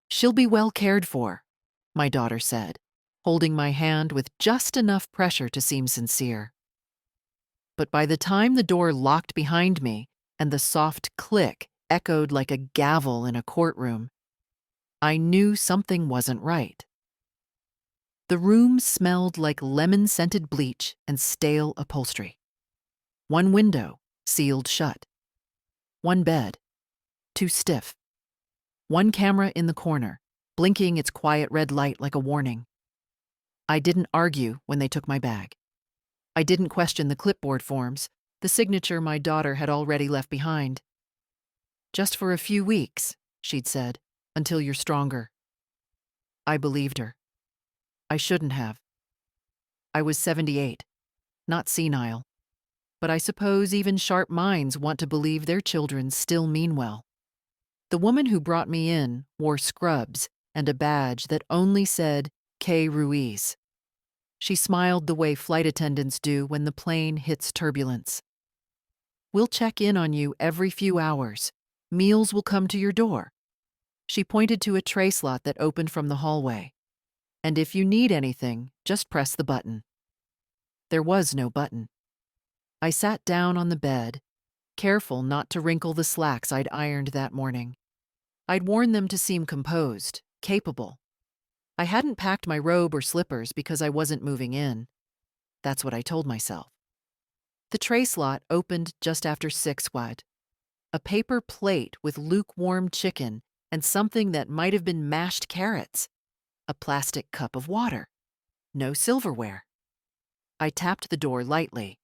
She'll be well cared for, my daughter said, holding my hand with just enough pressure to seem sincere. But by the time the door locked behind me and the soft click echoed like a gavel in a courtroom, I knew something wasn't right. The room smelled like lemon-scented bleach and stale upholstery. One window sealed shut. One bed too stiff. One camera in the corner, blinking its quiet red light like a warning. I didn't argue when they took my bag. I didn't question the clipboard forms, the signature my daughter had already left behind. Just for a few weeks, she'd said, until you're stronger. I believed her. I shouldn't have. I was 78, not senile. But I suppose even sharp minds want to believe their children still mean well. The woman who brought me in wore scrubs and a badge that only said K. Ruiz. She smiled the way flight attendants do when the plane hits turbulence. We'll check in on you every few hours. Meals will come to your door. She pointed to a tray slot that opened from the hallway. And if you need anything, just press the button. There was no button. I sat down on the bed, careful not to wrinkle the slacks I'd ironed that morning. I'd worn them to seem composed, capable. I hadn't packed my robe or slippers because I wasn't moving in. That's what I told myself. The tray slot opened just after 6 wad. A paper plate with lukewarm chicken and something that might have been mashed carrots. A plastic cup of water. No silverware. I tapped the door lightly.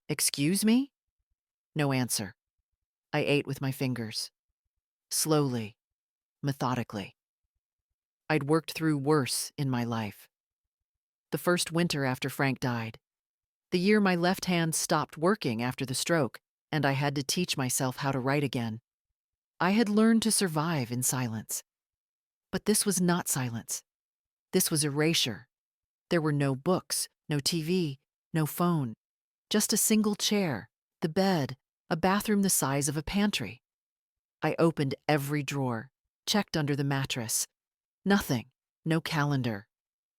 Excuse me? No answer. I ate with my fingers. Slowly, methodically. I'd worked through worse in my life. The first winter after Frank died. The year my left hand stopped working after the stroke, and I had to teach myself how to write again. I had learned to survive in silence. But this was not silence. This was erasure. There were no books, no TV, no phone. Just a single chair, the bed, a bathroom the size of a pantry. I opened every drawer, checked under the mattress. Nothing, no calendar.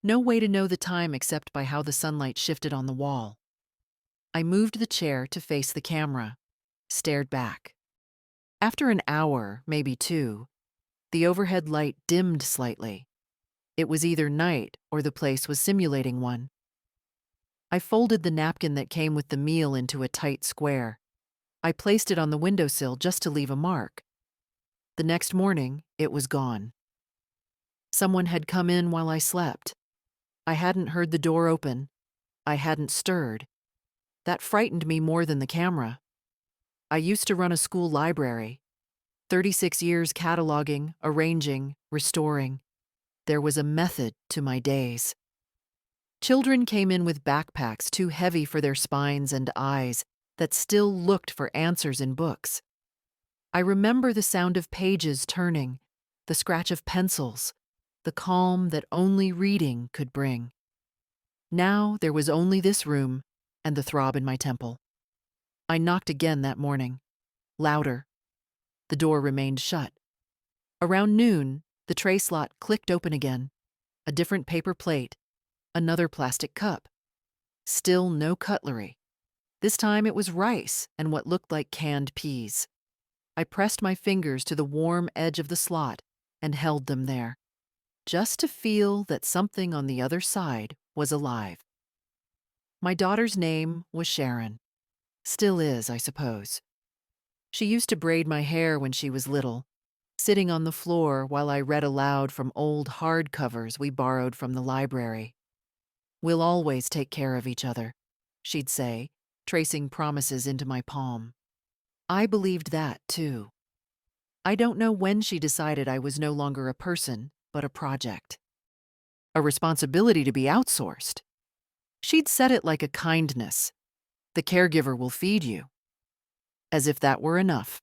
No way to know the time except by how the sunlight shifted on the wall. I moved the chair to face the camera, stared back. After an hour, maybe 2, the overhead light dimmed slightly. It was either night or the place was simulating one. I folded the napkin that came with the meal into a tight square. I placed it on the windowsill just to leave a mark. The next morning, it was gone. Someone had come in while I slept. I hadn't heard the door open. I hadn't stirred. That frightened me more than the camera. I used to run a school library. 36 years cataloging, arranging, restoring. There was a method to my days. Children came in with backpacks too heavy for their spines and eyes that still looked for answers in books. I remember the sound of pages turning, the scratch of pencils, the calm that only reading could bring. Now there was only this room and the throb in my temple. I knocked again that morning, louder. The door remained shut. Around noon, the tray slot clicked open again. A different paper plate, another plastic cup. Still no cutlery. This time it was rice and what looked like canned peas. I pressed my fingers to the warm edge of the slot and held them there, just to feel that something on the other side was alive. My daughter's name was Sharon. Still is, I suppose. She used to braid my hair when she was little, sitting on the floor while I read aloud from old hardcovers we borrowed from the library. "We'll always take care of each other," she'd say, tracing promises into my palm. I believed that, too. I don't know when she decided I was no longer a person, but a project. A responsibility to be outsourced. She'd said it like a kindness. The caregiver will feed you. As if that were enough.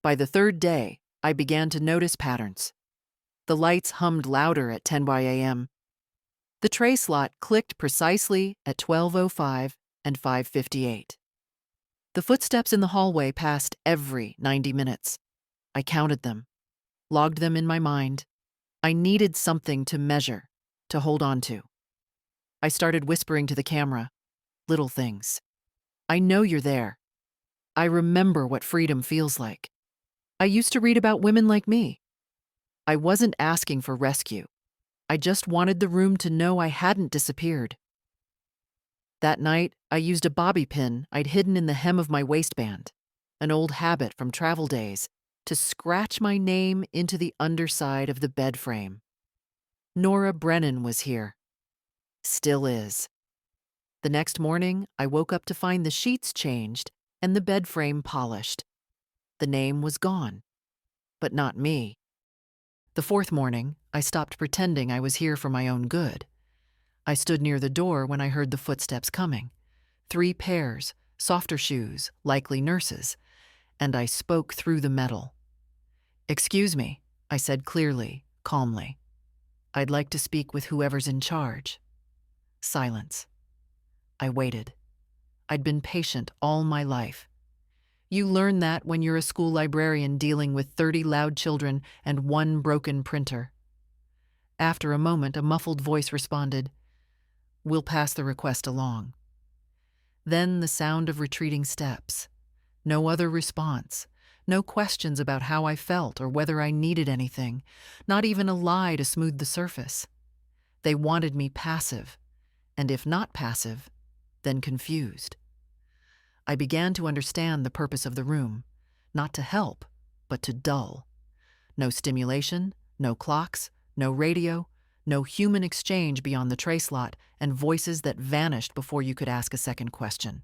By the 3rd day, I began to notice patterns. The lights hummed louder at 10 a.m. The tray slot clicked precisely at 12:05 and 5:58. The footsteps in the hallway passed every 90 minutes. I counted them. logged them in my mind. I needed something to measure, to hold on to. I started whispering to the camera, little things. I know you're there. I remember what freedom feels like. I used to read about women like me. I wasn't asking for rescue. I just wanted the room to know I hadn't disappeared. That night, I used a bobby pin I'd hidden in the hem of my waistband, an old habit from travel days, to scratch my name into the underside of the bed frame. Nora Brennan was here. Still is. The next morning, I woke up to find the sheets changed and the bed frame polished. The name was gone, but not me. The fourth morning, I stopped pretending I was here for my own good. I stood near the door when I heard the footsteps coming. 3 pairs, softer shoes, likely nurses, and I spoke through the metal. "Excuse me," I said clearly, calmly. "I'd like to speak with whoever's in charge." Silence. I waited. I'd been patient all my life. You learn that when you're a school librarian dealing with 30 loud children and 1 broken printer. After a moment, a muffled voice responded, "We'll pass the request along." Then the sound of retreating steps. No other response. No questions about how I felt or whether I needed anything. Not even a lie to smooth the surface. They wanted me passive. And if not passive, then confused. I began to understand the purpose of the room. Not to help, but to dull. No stimulation, no clocks, no radio, no human exchange beyond the tray slot, and voices that vanished before you could ask a second question.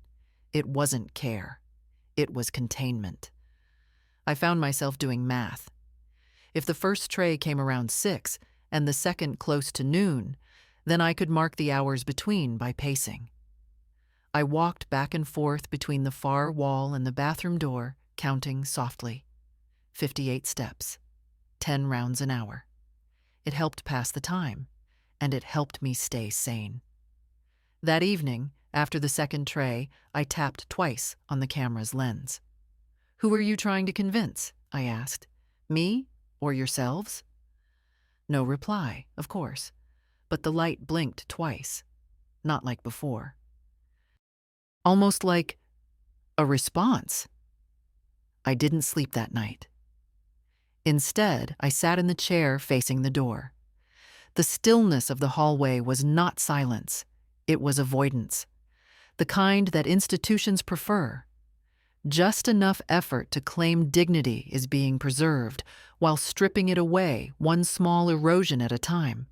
It wasn't care. It was containment. I found myself doing math. If the first tray came around 6 and the second close to noon, then I could mark the hours between by pacing. I walked back and forth between the far wall and the bathroom door, counting softly. 58 steps. 10 rounds an hour. It helped pass the time, and it helped me stay sane. That evening, after the second tray, I tapped twice on the camera's lens. "Who are you trying to convince?" I asked. "Me or yourselves?" No reply, of course, but the light blinked twice, not like before. Almost like a response. I didn't sleep that night. Instead, I sat in the chair facing the door. The stillness of the hallway was not silence. It was avoidance. The kind that institutions prefer. Just enough effort to claim dignity is being preserved, while stripping it away, one small erosion at a time.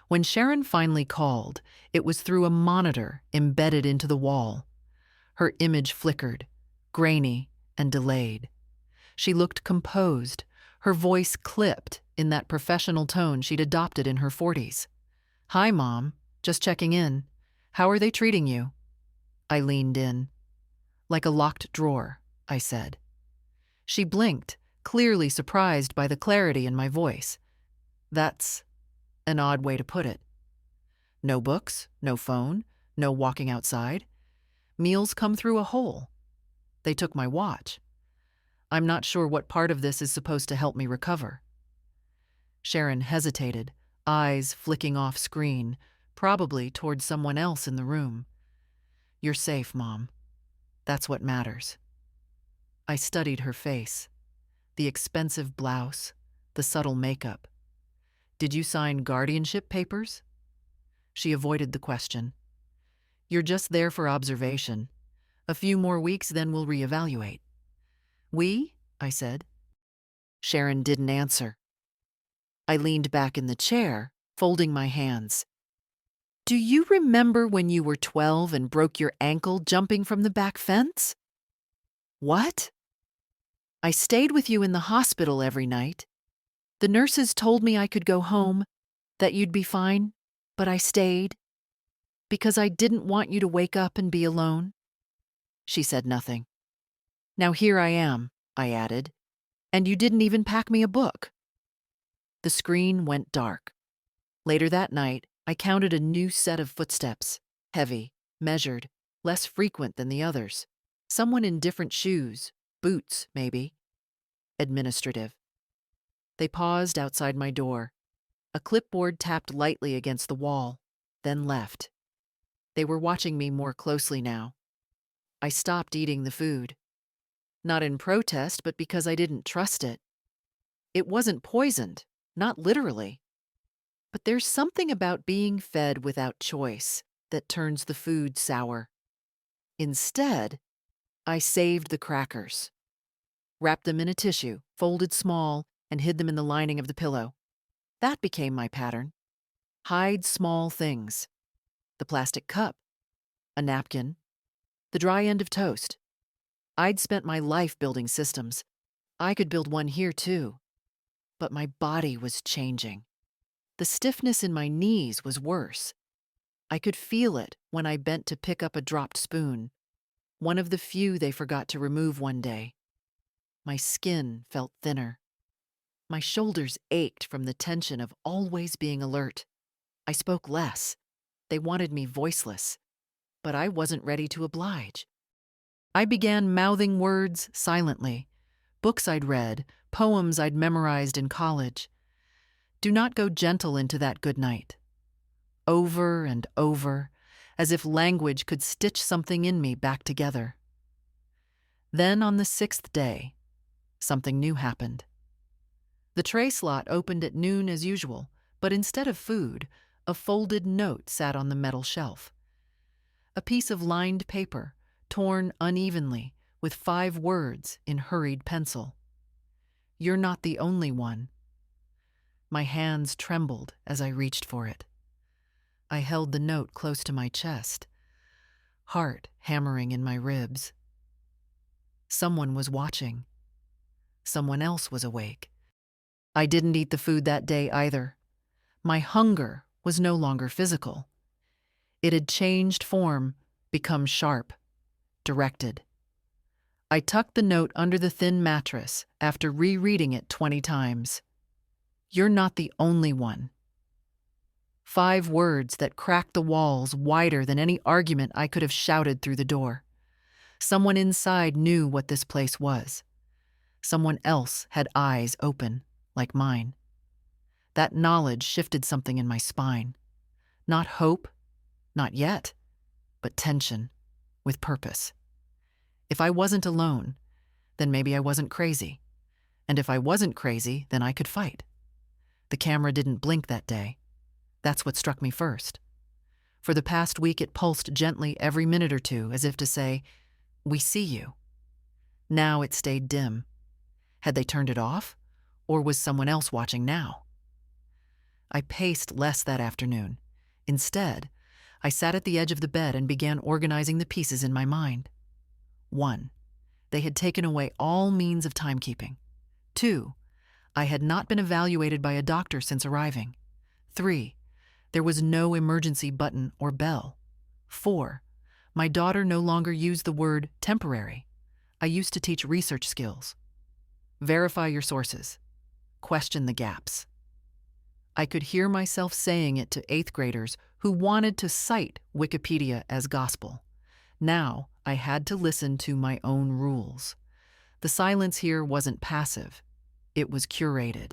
When Sharon finally called, it was through a monitor embedded into the wall. Her image flickered, grainy and delayed. She looked composed, her voice clipped in that professional tone she'd adopted in her 40s. "Hi, Mom. Just checking in. How are they treating you?" I leaned in. "Like a locked drawer," I said. She blinked, clearly surprised by the clarity in my voice. "That's an odd way to put it. No books, no phone, no walking outside. Meals come through a hole. They took my watch. I'm not sure what part of this is supposed to help me recover." Sharon hesitated, eyes flicking off screen, probably toward someone else in the room. "You're safe, Mom. That's what matters." I studied her face, the expensive blouse, the subtle makeup. "Did you sign guardianship papers?" She avoided the question. "You're just there for observation. A few more weeks, then we'll reevaluate." "We?" I said. Sharon didn't answer. I leaned back in the chair, folding my hands. "Do you remember when you were 12 and broke your ankle jumping from the back fence?" "What?" "I stayed with you in the hospital every night. The nurses told me I could go home, that you'd be fine, but I stayed. Because I didn't want you to wake up and be alone." She said nothing. "Now here I am," I added, "and you didn't even pack me a book." The screen went dark. Later that night, I counted a new set of footsteps, heavy, measured, less frequent than the others. Someone in different shoes, boots, maybe. Administrative. They paused outside my door. A clipboard tapped lightly against the wall, then left. They were watching me more closely now. I stopped eating the food. Not in protest, but because I didn't trust it. It wasn't poisoned, not literally. But there's something about being fed without choice that turns the food sour. Instead, I saved the crackers, wrapped them in a tissue, folded small, and hid them in the lining of the pillow. That became my pattern. Hide small things. The plastic cup, a napkin, the dry end of toast. I'd spent my life building systems. I could build one here too. But my body was changing. The stiffness in my knees was worse. I could feel it when I bent to pick up a dropped spoon, one of the few they forgot to remove one day. My skin felt thinner. My shoulders ached from the tension of always being alert. I spoke less. They wanted me voiceless, but I wasn't ready to oblige. I began mouthing words silently, books I'd read, poems I'd memorized in college. Do not go gentle into that good night. Over and over, as if language could stitch something in me back together. Then on the 6th day, something new happened. The tray slot opened at noon as usual, but instead of food, a folded note sat on the metal shelf. A piece of lined paper, torn unevenly, with 5 words in hurried pencil. You're not the only one. My hands trembled as I reached for it. I held the note close to my chest, heart hammering in my ribs. Someone was watching. Someone else was awake. I didn't eat the food that day either. My hunger was no longer physical. It had changed form, become sharp, directed. I tucked the note under the thin mattress after rereading it 20 times. You're not the only one. 5 words that cracked the walls wider than any argument I could have shouted through the door. Someone inside knew what this place was. Someone else had eyes open, like mine. That knowledge shifted something in my spine. Not hope, not yet, but tension, with purpose. If I wasn't alone, then maybe I wasn't crazy. And if I wasn't crazy, then I could fight. The camera didn't blink that day. That's what struck me first. For the past week, it pulsed gently every minute or two, as if to say, "We see you." Now it stayed dim. Had they turned it off? Or was someone else watching now? I paced less that afternoon. Instead, I sat at the edge of the bed and began organizing the pieces in my mind. 1. They had taken away all means of timekeeping. 2. I had not been evaluated by a doctor since arriving. 3. There was no emergency button or bell. 4. My daughter no longer used the word temporary. I used to teach research skills. Verify your sources. Question the gaps. I could hear myself saying it to 8th graders who wanted to cite Wikipedia as gospel. Now I had to listen to my own rules. The silence here wasn't passive. It was curated.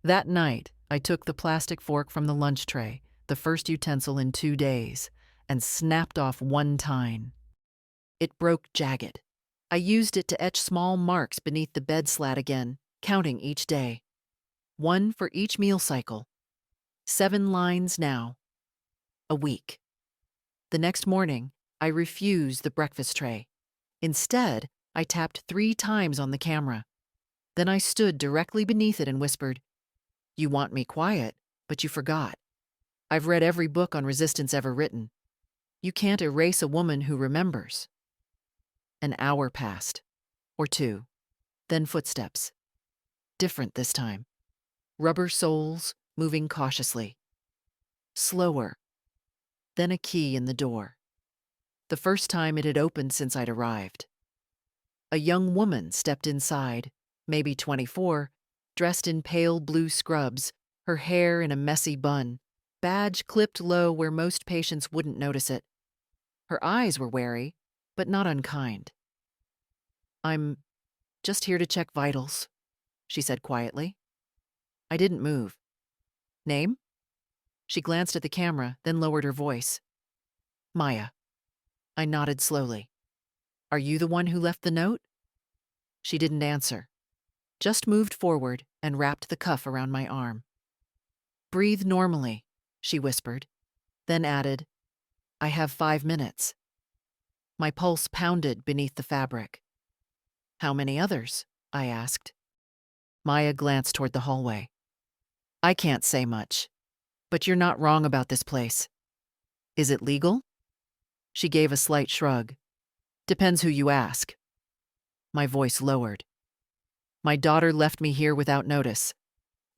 That night, I took the plastic fork from the lunch tray, the first utensil in 2 days, and snapped off one tine. It broke jagged. I used it to etch small marks beneath the bed slat again, counting each day. 1 for each meal cycle. 7 lines now. A week. The next morning, I refused the breakfast tray. Instead, I tapped 3 times on the camera. Then I stood directly beneath it and whispered, "You want me quiet, but you forgot. I've read every book on resistance ever written. You can't erase a woman who remembers." An hour passed, or 2, then footsteps. Different this time. Rubber soles moving cautiously. Slower. Then a key in the door. The first time it had opened since I'd arrived. A young woman stepped inside, maybe 24, dressed in pale blue scrubs, her hair in a messy bun, badge clipped low where most patients wouldn't notice it. Her eyes were wary, but not unkind. "I'm just here to check vitals," she said quietly. I didn't move. Name? She glanced at the camera, then lowered her voice. Maya. I nodded slowly. Are you the one who left the note? She didn't answer, just moved forward and wrapped the cuff around my arm. Breathe normally, she whispered, then added, I have 5 minutes. My pulse pounded beneath the fabric. How many others? I asked. Maya glanced toward the hallway. I can't say much, but you're not wrong about this place. Is it legal? She gave a slight shrug. Depends who you ask. My voice lowered. My daughter left me here without notice.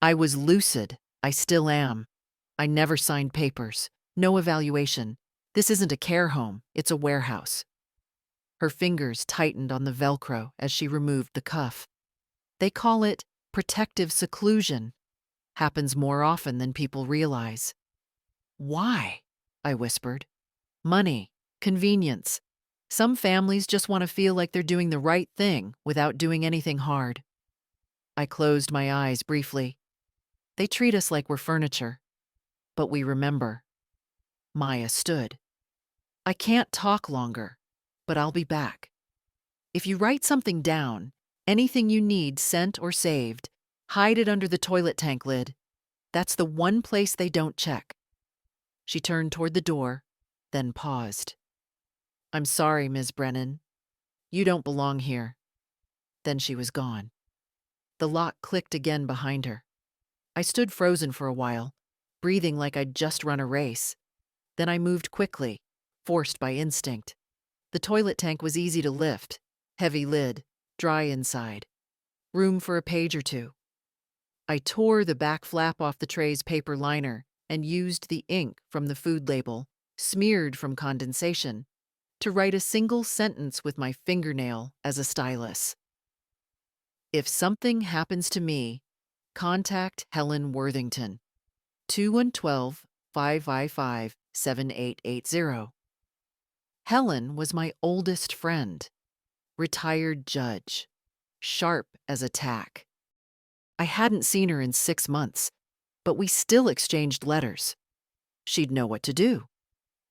I was lucid. I still am. I never signed papers. No evaluation. This isn't a care home. It's a warehouse. Her fingers tightened on the Velcro as she removed the cuff. They call it protective seclusion. Happens more often than people realize. Why? I whispered. Money. Convenience. Some families just want to feel like they're doing the right thing without doing anything hard. I closed my eyes briefly. They treat us like we're furniture. But we remember. Maya stood. I can't talk longer, but I'll be back. If you write something down, anything you need sent or saved, hide it under the toilet tank lid. That's the one place they don't check. She turned toward the door, then paused. I'm sorry, Ms. Brennan. You don't belong here. Then she was gone. The lock clicked again behind her. I stood frozen for a while, breathing like I'd just run a race. Then I moved quickly, forced by instinct. The toilet tank was easy to lift, heavy lid, dry inside. Room for a page or two. I tore the back flap off the tray's paper liner and used the ink from the food label, smeared from condensation, to write a single sentence with my fingernail as a stylus. If something happens to me, contact Helen Worthington. 212-555-7880. Helen was my oldest friend, retired judge, sharp as a tack. I hadn't seen her in 6 months, but we still exchanged letters. She'd know what to do,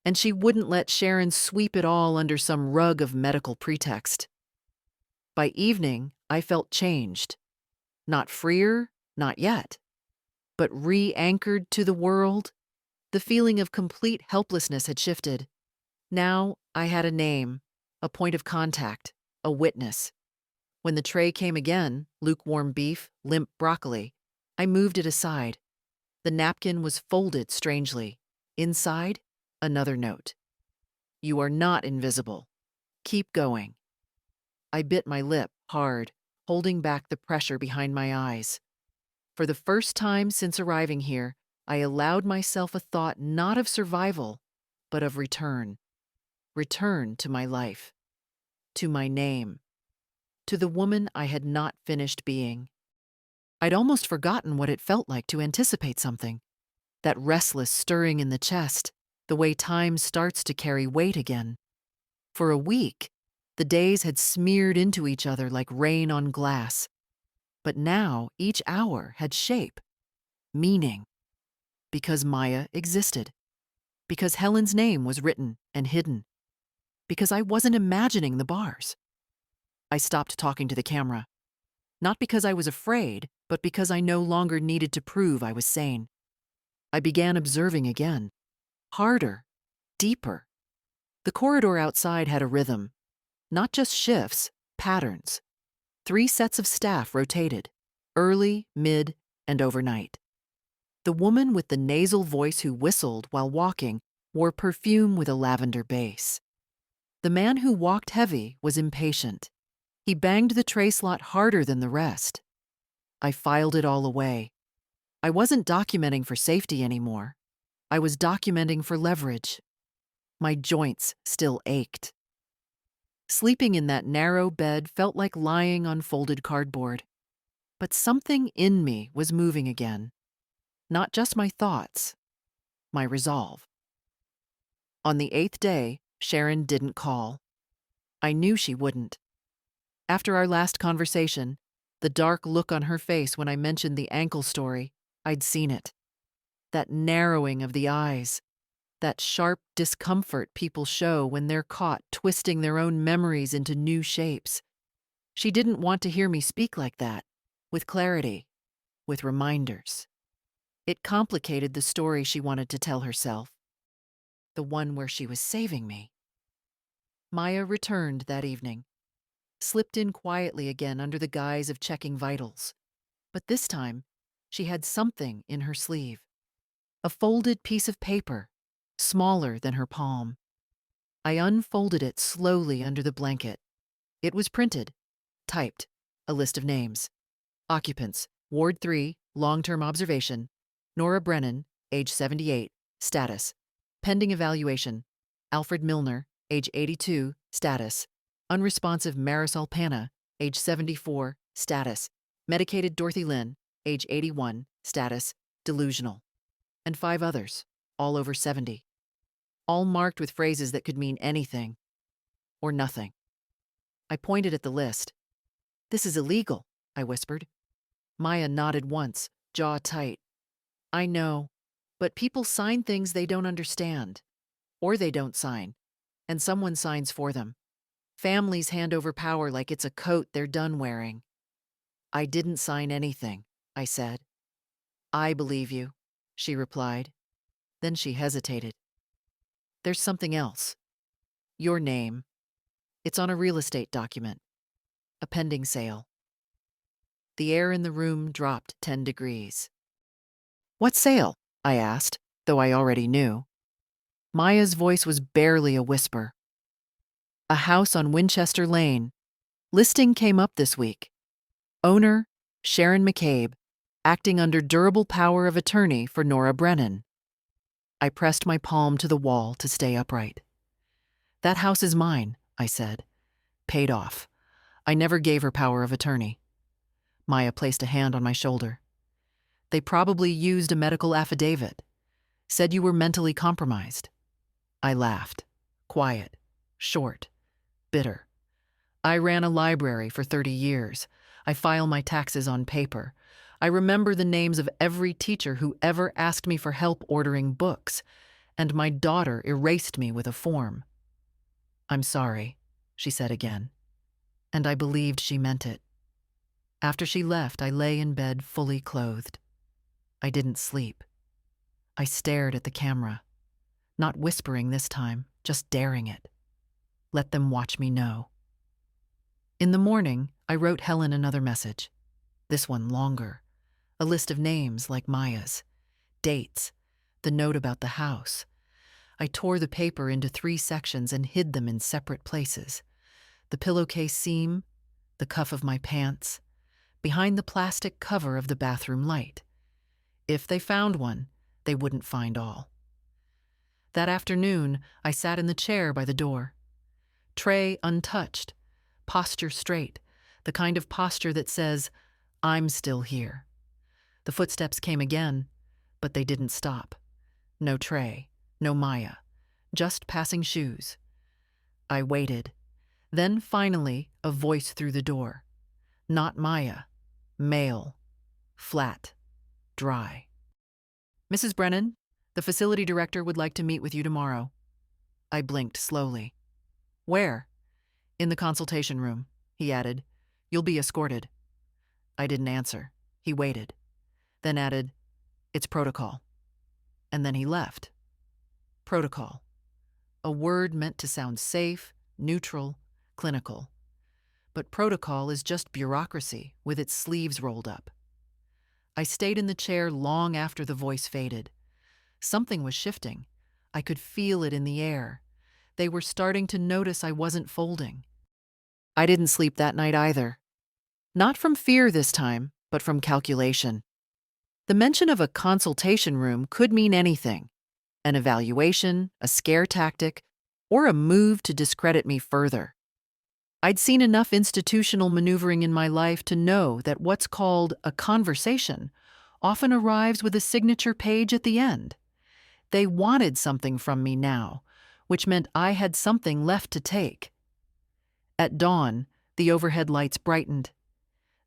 and she wouldn't let Sharon sweep it all under some rug of medical pretext. By evening, I felt changed. Not freer, not yet, but re-anchored to the world. The feeling of complete helplessness had shifted. Now I had a name, a point of contact, a witness. When the tray came again, lukewarm beef, limp broccoli, I moved it aside. The napkin was folded strangely. Inside, another note. You are not invisible. Keep going. I bit my lip hard, holding back the pressure behind my eyes. For the first time since arriving here, I allowed myself a thought not of survival, but of return. Return to my life. To my name. To the woman I had not finished being. I'd almost forgotten what it felt like to anticipate something. That restless stirring in the chest, the way time starts to carry weight again. For a week, the days had smeared into each other like rain on glass. But now each hour had shape, meaning. Because Maya existed. Because Helen's name was written and hidden. Because I wasn't imagining the bars. I stopped talking to the camera. Not because I was afraid, but because I no longer needed to prove I was sane. I began observing again. Harder. Deeper. The corridor outside had a rhythm. Not just shifts, patterns. 3 sets of staff rotated. Early, mid, and overnight. The woman with the nasal voice who whistled while walking wore perfume with a lavender base. The man who walked heavy was impatient. He banged the tray slot harder than the rest. I filed it all away. I wasn't documenting for safety anymore. I was documenting for leverage. My joints still ached. Sleeping in that narrow bed felt like lying on folded cardboard. But something in me was moving again. Not just my thoughts, my resolve. On the 8th day, Sharon didn't call. I knew she wouldn't. After our last conversation, The dark look on her face when I mentioned the ankle story, I'd seen it. That narrowing of the eyes, that sharp discomfort people show when they're caught twisting their own memories into new shapes. She didn't want to hear me speak like that, with clarity, with reminders. It complicated the story she wanted to tell herself, the one where she was saving me. Maya returned that evening, slipped in quietly again under the guise of checking vitals. But this time, she had something in her sleeve. A folded piece of paper, smaller than her palm. I unfolded it slowly under the blanket. It was printed, typed, a list of names. Occupants, Ward 3, long-term observation. Nora Brennan, age 78, status. Pending evaluation. Alfred Milner, age 82, status. Unresponsive Marisol Pana, age 74, status. Medicated Dorothy Lynn, age 81, status. Delusional. And 5 others, all over 70. All marked with phrases that could mean anything or nothing. I pointed at the list. "This is illegal," I whispered. Maya nodded once, jaw tight. "I know, but people sign things they don't understand. Or they don't sign, and someone signs for them. Families hand over power like it's a coat they're done wearing." "I didn't sign anything," I said. "I believe you," she replied. Then she hesitated. "There's something else. Your name. It's on a real estate document. A pending sale." The air in the room dropped 10 degrees. "What sale?" I asked, though I already knew. Maya's voice was barely a whisper. "A house on Winchester Lane. Listing came up this week. Owner, Sharon McCabe, acting under durable power of attorney for Nora Brennan." I pressed my palm to the wall to stay upright. "That house is mine," I said. "Paid off. I never gave her power of attorney." Maya placed a hand on my shoulder. "They probably used a medical affidavit. Said you were mentally compromised." I laughed. Quiet, short, bitter. "I ran a library for 30 years. I file my taxes on paper. I remember the names of every teacher who ever asked me for help ordering books, and my daughter erased me with a form." "I'm sorry," she said again. And I believed she meant it. After she left, I lay in bed fully clothed. I didn't sleep. I stared at the camera, not whispering this time, just daring it. Let them watch me know. In the morning, I wrote Helen another message. This one longer. A list of names like Maya's. Dates. The note about the house. I tore the paper into 3 sections and hid them in separate places. The pillowcase seam, the cuff of my pants, behind the plastic cover of the bathroom light. If they found one, they wouldn't find all. That afternoon, I sat in the chair by the door. Tray untouched, posture straight, the kind of posture that says, "I'm still here." The footsteps came again, but they didn't stop. No tray, no Maya, just passing shoes. I waited. Then finally, a voice through the door. Not Maya. Male. Flat. Dry. "Mrs. Brennan, the facility director would like to meet with you tomorrow." I blinked slowly. "Where?" "In the consultation room," he added. "You'll be escorted." I didn't answer. He waited. Then added, "It's protocol." And then he left. Protocol. A word meant to sound safe, neutral, clinical. But protocol is just bureaucracy with its sleeves rolled up. I stayed in the chair long after the voice faded. Something was shifting. I could feel it in the air. They were starting to notice I wasn't folding. I didn't sleep that night either. Not from fear this time, but from calculation. The mention of a consultation room could mean anything. An evaluation, a scare tactic, or a move to discredit me further. I'd seen enough institutional maneuvering in my life to know that what's called a conversation often arrives with a signature page at the end. They wanted something from me now, which meant I had something left to take. At dawn, the overhead lights brightened.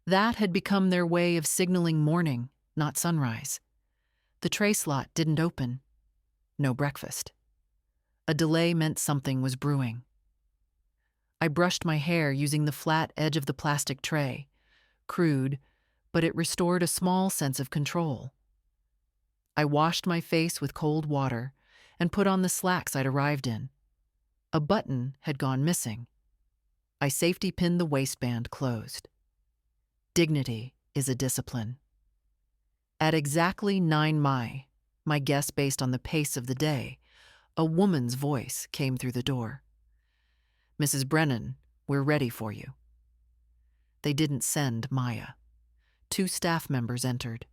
That had become their way of signaling morning, not sunrise. The tray slot didn't open. No breakfast. A delay meant something was brewing. I brushed my hair using the flat edge of the plastic tray. Crude, but it restored a small sense of control. I washed my face with cold water and put on the slacks I'd arrived in. A button had gone missing. I safety pinned the waistband closed. Dignity is a discipline. At exactly 9 my guess based on the pace of the day, a woman's voice came through the door. "Mrs. Brennan, we're ready for you." They didn't send Maya. 2 staff members entered.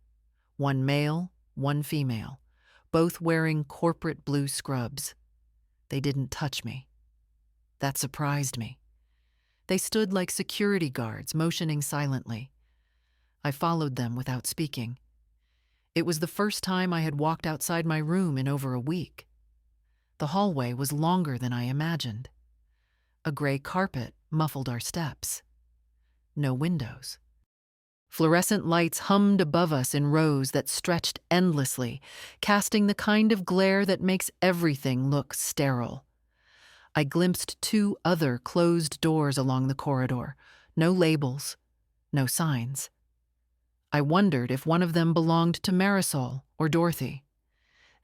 1 male, 1 female, both wearing corporate blue scrubs. They didn't touch me. That surprised me. They stood like security guards, motioning silently. I followed them without speaking. It was the first time I had walked outside my room in over a week. The hallway was longer than I imagined. A gray carpet muffled our steps. No windows. Fluorescent lights hummed above us in rows that stretched endlessly, casting the kind of glare that makes everything look sterile. I glimpsed 2 other closed doors along the corridor. No labels, no signs. I wondered if one of them belonged to Marisol or Dorothy.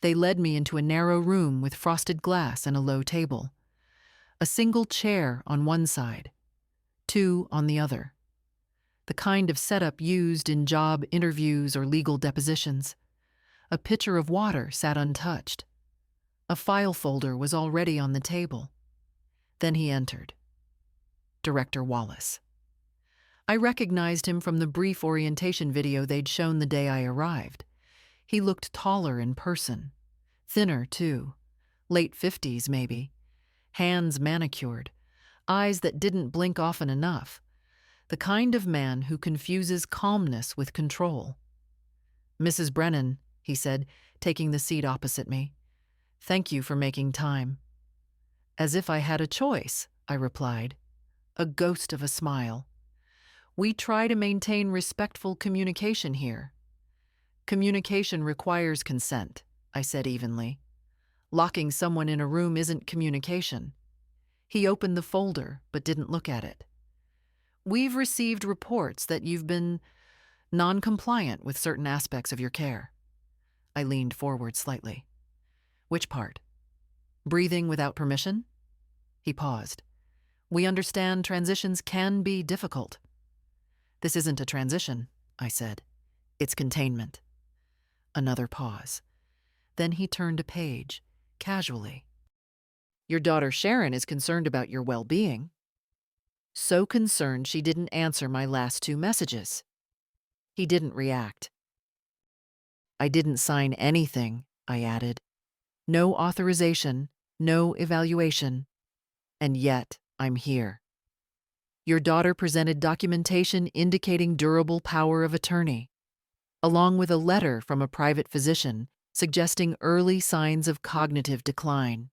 They led me into a narrow room with frosted glass and a low table. A single chair on one side, 2 on the other. The kind of setup used in job interviews or legal depositions. A pitcher of water sat untouched. A file folder was already on the table. Then he entered. Director Wallace. I recognized him from the brief orientation video they'd shown the day I arrived. He looked taller in person. Thinner, too. Late 50s, maybe. Hands manicured. Eyes that didn't blink often enough. The kind of man who confuses calmness with control. "Mrs. Brennan," he said, taking the seat opposite me. "Thank you for making time." "As if I had a choice," I replied. A ghost of a smile. "We try to maintain respectful communication here." "Communication requires consent," I said evenly. "Locking someone in a room isn't communication." He opened the folder, but didn't look at it. "We've received reports that you've been non-compliant with certain aspects of your care." I leaned forward slightly. "Which part? Breathing without permission?" He paused. "We understand transitions can be difficult." "This isn't a transition," I said. "It's containment." Another pause. Then he turned a page, casually. "Your daughter Sharon is concerned about your well-being." So concerned she didn't answer my last 2 messages. He didn't react. "I didn't sign anything," I added. "No authorization, no evaluation. And yet, I'm here. Your daughter presented documentation indicating durable power of attorney, along with a letter from a private physician suggesting early signs of cognitive decline."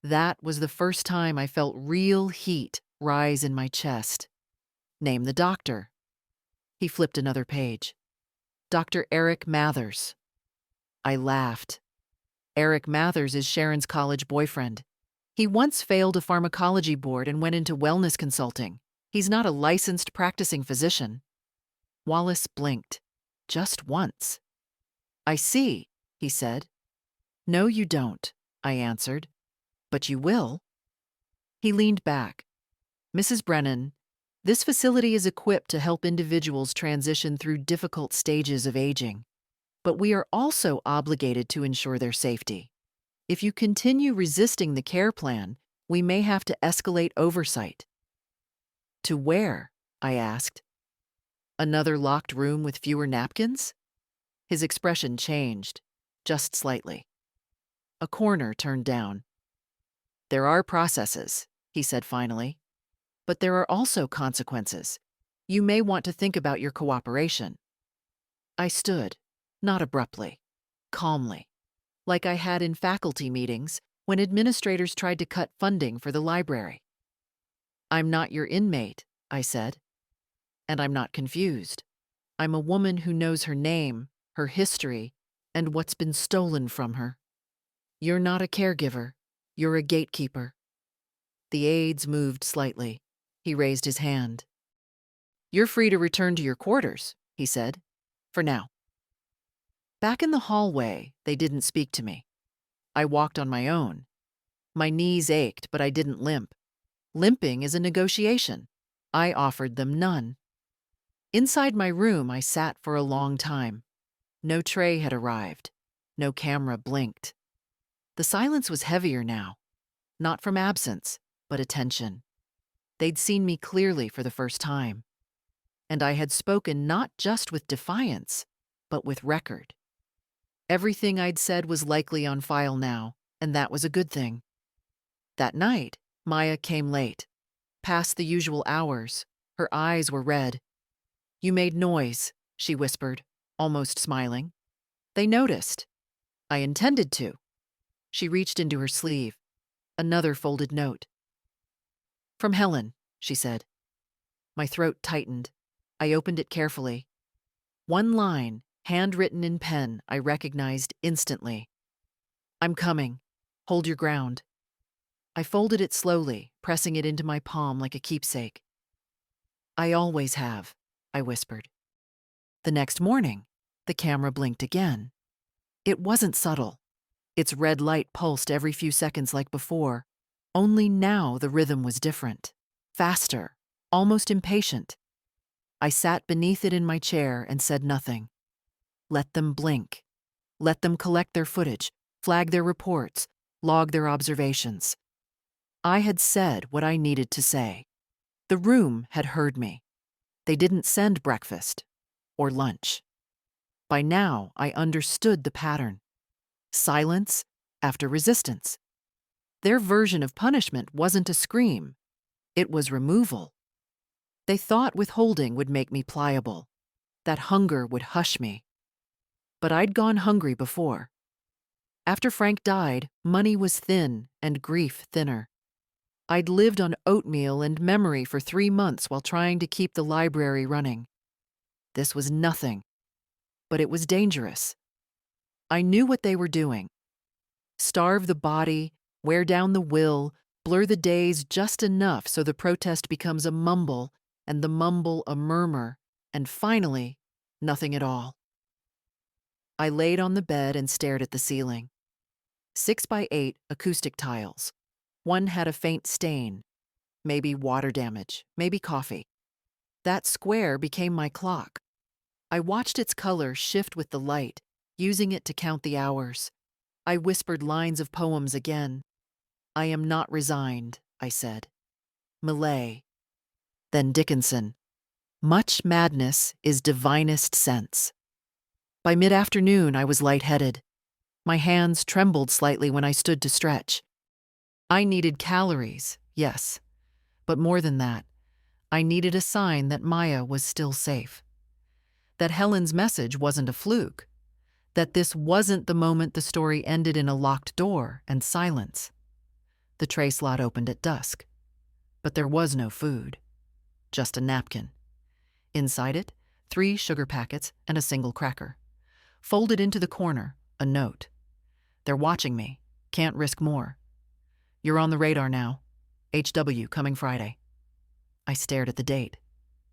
That was the first time I felt real heat rise in my chest. "Name the doctor." He flipped another page. "Dr. Eric Mathers." I laughed. Eric Mathers is Sharon's college boyfriend. He once failed a pharmacology board and went into wellness consulting. He's not a licensed practicing physician. Wallace blinked. Just once. "I see," he said. "No, you don't," I answered. "But you will." He leaned back. "Mrs. Brennan, this facility is equipped to help individuals transition through difficult stages of aging, but we are also obligated to ensure their safety. If you continue resisting the care plan, we may have to escalate oversight." "To where?" I asked. "Another locked room with fewer napkins?" His expression changed, just slightly. A corner turned down. "There are processes," he said finally. "But there are also consequences. You may want to think about your cooperation." I stood, not abruptly, calmly, like I had in faculty meetings when administrators tried to cut funding for the library. "I'm not your inmate," I said. And I'm not confused. I'm a woman who knows her name, her history, and what's been stolen from her. You're not a caregiver. You're a gatekeeper. The aides moved slightly. He raised his hand. You're free to return to your quarters, he said. For now. Back in the hallway, they didn't speak to me. I walked on my own. My knees ached, but I didn't limp. Limping is a negotiation. I offered them none. Inside my room, I sat for a long time. No tray had arrived. No camera blinked. The silence was heavier now, not from absence, but attention. They'd seen me clearly for the first time. And I had spoken not just with defiance, but with record. Everything I'd said was likely on file now, and that was a good thing. That night, Maya came late, past the usual hours. Her eyes were red. You made noise, she whispered, almost smiling. They noticed. I intended to. She reached into her sleeve. Another folded note. From Helen, she said. My throat tightened. I opened it carefully. One line, handwritten in pen, I recognized instantly. I'm coming. Hold your ground. I folded it slowly, pressing it into my palm like a keepsake. I always have, I whispered. The next morning, the camera blinked again. It wasn't subtle. Its red light pulsed every few seconds like before, only now the rhythm was different, faster, almost impatient. I sat beneath it in my chair and said nothing. Let them blink. Let them collect their footage, flag their reports, log their observations. I had said what I needed to say. The room had heard me. They didn't send breakfast or lunch. By now, I understood the pattern. Silence after resistance. Their version of punishment wasn't a scream. It was removal. They thought withholding would make me pliable, that hunger would hush me. But I'd gone hungry before. After Frank died, money was thin and grief thinner. I'd lived on oatmeal and memory for 3 months while trying to keep the library running. This was nothing, but it was dangerous. I knew what they were doing. Starve the body, wear down the will, blur the days just enough so the protest becomes a mumble, and the mumble a murmur, and finally, nothing at all. I laid on the bed and stared at the ceiling. 6x8 acoustic tiles. One had a faint stain, maybe water damage, maybe coffee. That square became my clock. I watched its color shift with the light, using it to count the hours. I whispered lines of poems again. I am not resigned, I said. Millay. Then Dickinson. Much madness is divinest sense. By mid-afternoon, I was lightheaded. My hands trembled slightly when I stood to stretch. I needed calories, yes. But more than that, I needed a sign that Maya was still safe. That Helen's message wasn't a fluke. That this wasn't the moment the story ended in a locked door and silence. The tray slot opened at dusk. But there was no food. Just a napkin. Inside it, 3 sugar packets and a single cracker. Folded into the corner, a note. They're watching me. Can't risk more. You're on the radar now. HW coming Friday. I stared at the date.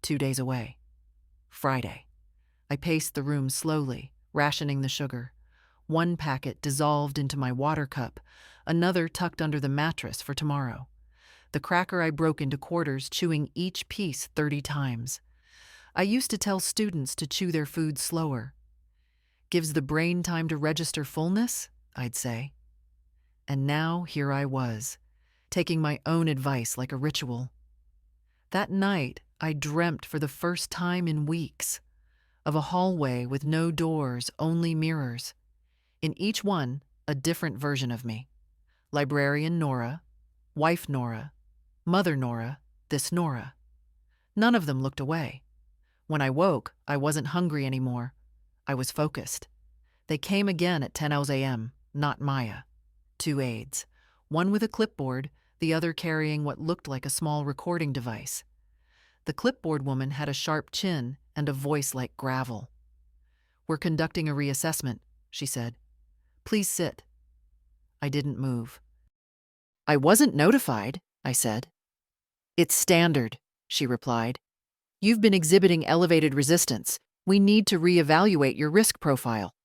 2 days away. Friday. I paced the room slowly, rationing the sugar. 1 packet dissolved into my water cup, another tucked under the mattress for tomorrow. The cracker I broke into quarters, chewing each piece 30 times. I used to tell students to chew their food slower. Gives the brain time to register fullness, I'd say. And now here I was, taking my own advice like a ritual. That night, I dreamt for the first time in weeks of a hallway with no doors, only mirrors. In each one, a different version of me. Librarian Nora, wife Nora, mother Nora, this Nora. None of them looked away. When I woke, I wasn't hungry anymore. I was focused. They came again at 10 a.m., not Maya. 2 aides, one with a clipboard, the other carrying what looked like a small recording device. The clipboard woman had a sharp chin and a voice like gravel. "We're conducting a reassessment," she said. "Please sit." I didn't move. "I wasn't notified," I said. "It's standard," she replied. "You've been exhibiting elevated resistance. We need to reevaluate your risk profile."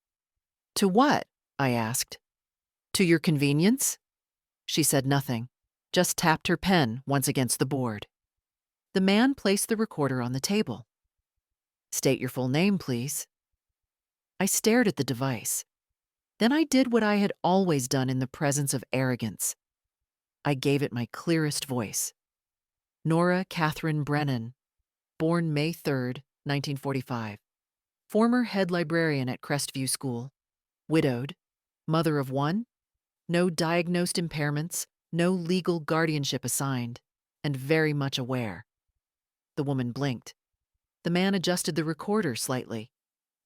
"To what?" I asked. "To your convenience?" She said nothing, just tapped her pen once against the board. The man placed the recorder on the table. "State your full name, please." I stared at the device. Then I did what I had always done in the presence of arrogance. I gave it my clearest voice. Nora Catherine Brennan, born May 3rd, 1945. Former head librarian at Crestview School. Widowed. Mother of one. No diagnosed impairments, no legal guardianship assigned, and very much aware. The woman blinked. The man adjusted the recorder slightly.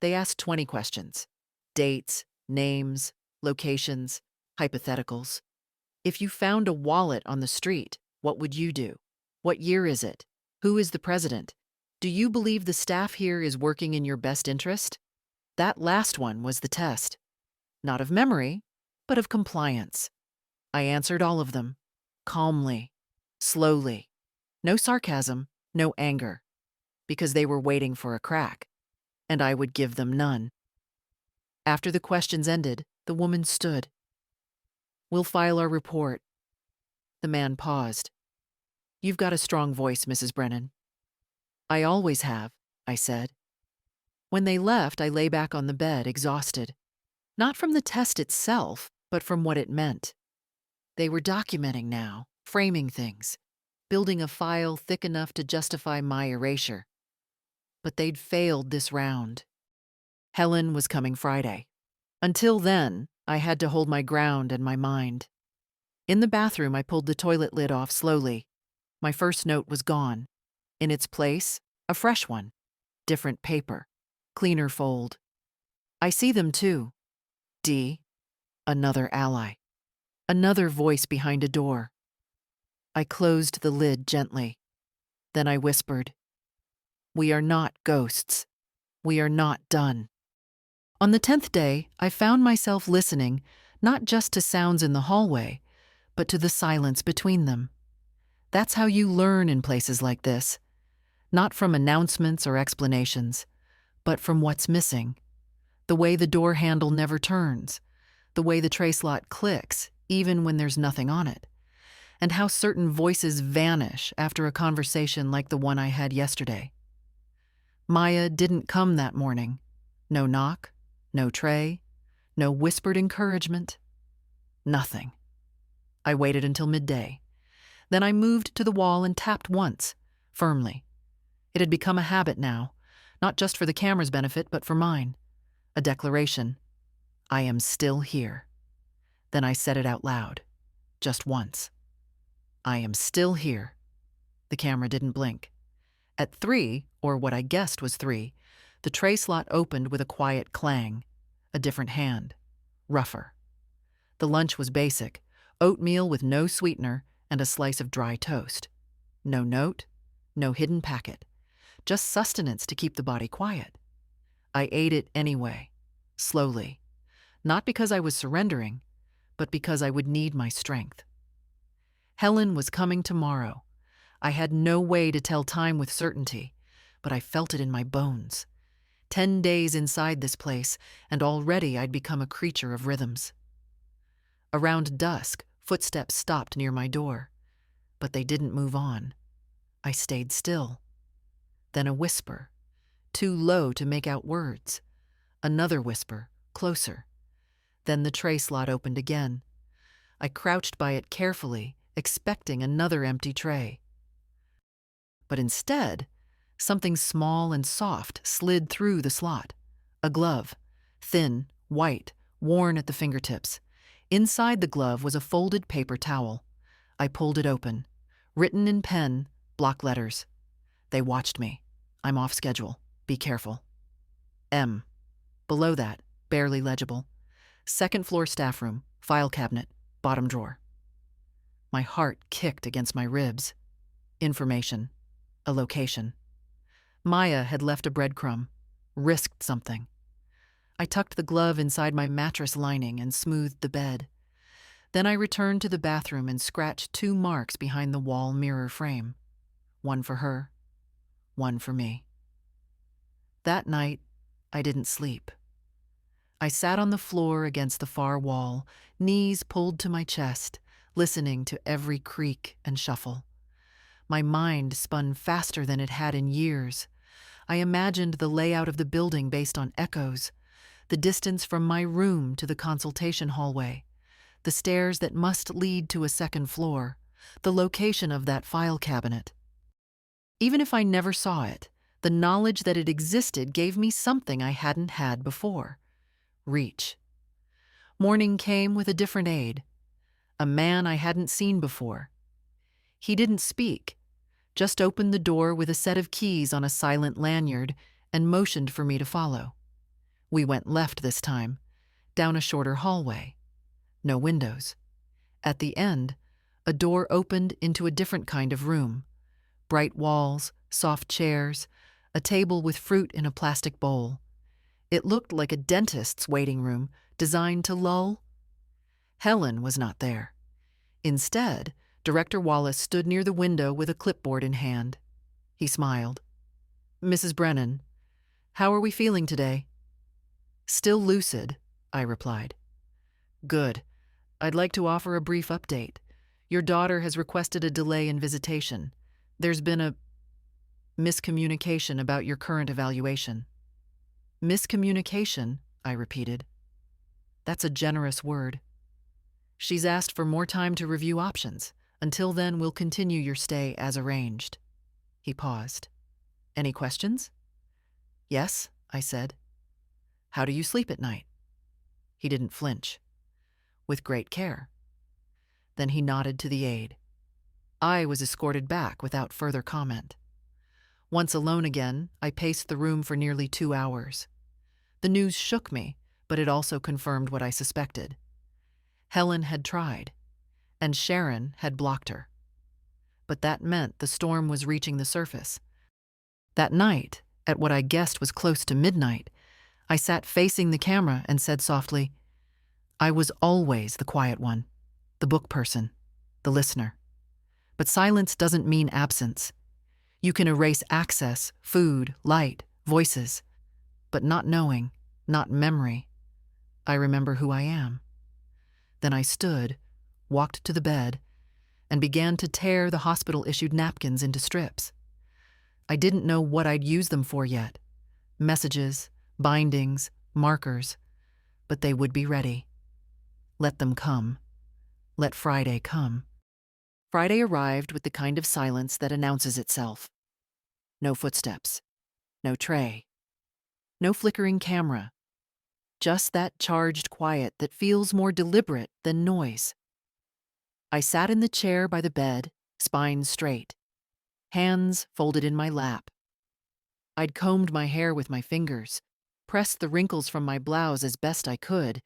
They asked 20 questions. Dates, names, locations, hypotheticals. If you found a wallet on the street, what would you do? What year is it? Who is the president? Do you believe the staff here is working in your best interest? That last one was the test. Not of memory, but of compliance. I answered all of them, calmly, slowly. No sarcasm, no anger, because they were waiting for a crack, and I would give them none. After the questions ended, the woman stood. "We'll file our report." The man paused. "You've got a strong voice, Mrs. Brennan." "I always have," I said. When they left, I lay back on the bed, exhausted. Not from the test itself, but from what it meant. They were documenting now, framing things, building a file thick enough to justify my erasure. But they'd failed this round. Helen was coming Friday. Until then, I had to hold my ground and my mind. In the bathroom, I pulled the toilet lid off slowly. My first note was gone. In its place, a fresh one. Different paper. Cleaner fold. "I see them too. D. Another ally. Another voice behind a door." I closed the lid gently. Then I whispered, "We are not ghosts. We are not done." On the 10th day, I found myself listening, not just to sounds in the hallway, but to the silence between them. That's how you learn in places like this. Not from announcements or explanations, but from what's missing. The way the door handle never turns. The way the tray slot clicks, even when there's nothing on it. And how certain voices vanish after a conversation like the one I had yesterday. Maya didn't come that morning. No knock, no tray, no whispered encouragement. Nothing. I waited until midday. Then I moved to the wall and tapped once, firmly. It had become a habit now, not just for the camera's benefit, but for mine. A declaration. I am still here. Then I said it out loud, just once. I am still here. The camera didn't blink. At 3, or what I guessed was 3, the tray slot opened with a quiet clang. A different hand. Rougher. The lunch was basic. Oatmeal with no sweetener and a slice of dry toast. No note, no hidden packet. Just sustenance to keep the body quiet. I ate it anyway, slowly. Not because I was surrendering, but because I would need my strength. Helen was coming tomorrow. I had no way to tell time with certainty, but I felt it in my bones. 10 days inside this place, and already I'd become a creature of rhythms. Around dusk, footsteps stopped near my door, but they didn't move on. I stayed still. Then a whisper, too low to make out words. Another whisper, closer. Then the tray slot opened again. I crouched by it carefully, expecting another empty tray. But instead, something small and soft slid through the slot. A glove, thin, white, worn at the fingertips. Inside the glove was a folded paper towel. I pulled it open. Written in pen, block letters. They watched me. I'm off schedule. Be careful. M. Below that, barely legible. Second floor staff room, file cabinet, bottom drawer. My heart kicked against my ribs. Information. A location. Maya had left a breadcrumb, risked something. I tucked the glove inside my mattress lining and smoothed the bed. Then I returned to the bathroom and scratched 2 marks behind the wall mirror frame. One for her, one for me. That night, I didn't sleep. I sat on the floor against the far wall, knees pulled to my chest, listening to every creak and shuffle. My mind spun faster than it had in years. I imagined the layout of the building based on echoes, the distance from my room to the consultation hallway, the stairs that must lead to a second floor, the location of that file cabinet. Even if I never saw it, the knowledge that it existed gave me something I hadn't had before: reach. Morning came with a different aid, a man I hadn't seen before. He didn't speak, just opened the door with a set of keys on a silent lanyard and motioned for me to follow. We went left this time, down a shorter hallway. No windows. At the end, a door opened into a different kind of room. Bright walls, soft chairs, a table with fruit in a plastic bowl. It looked like a dentist's waiting room, designed to lull. Helen was not there. Instead, Director Wallace stood near the window with a clipboard in hand. He smiled. "Mrs. Brennan, how are we feeling today?" "Still lucid," I replied. "Good. I'd like to offer a brief update. Your daughter has requested a delay in visitation. There's been a miscommunication about your current evaluation." "Miscommunication?" I repeated. "That's a generous word." "She's asked for more time to review options. Until then, we'll continue your stay as arranged." He paused. "Any questions?" "Yes," I said. "How do you sleep at night?" He didn't flinch. "With great care." Then he nodded to the aide. I was escorted back without further comment. Once alone again, I paced the room for nearly 2 hours. The news shook me, but it also confirmed what I suspected. Helen had tried, and Sharon had blocked her. But that meant the storm was reaching the surface. That night, at what I guessed was close to midnight, I sat facing the camera and said softly, "I was always the quiet one, the book person, the listener. But silence doesn't mean absence. You can erase access, food, light, voices, but not knowing, not memory. I remember who I am." Then I stood, walked to the bed, and began to tear the hospital-issued napkins into strips. I didn't know what I'd use them for yet. Messages, bindings, markers. But they would be ready. Let them come. Let Friday come. Friday arrived with the kind of silence that announces itself. No footsteps. No tray. No flickering camera. Just that charged quiet that feels more deliberate than noise. I sat in the chair by the bed, spine straight, hands folded in my lap. I'd combed my hair with my fingers, pressed the wrinkles from my blouse as best I could,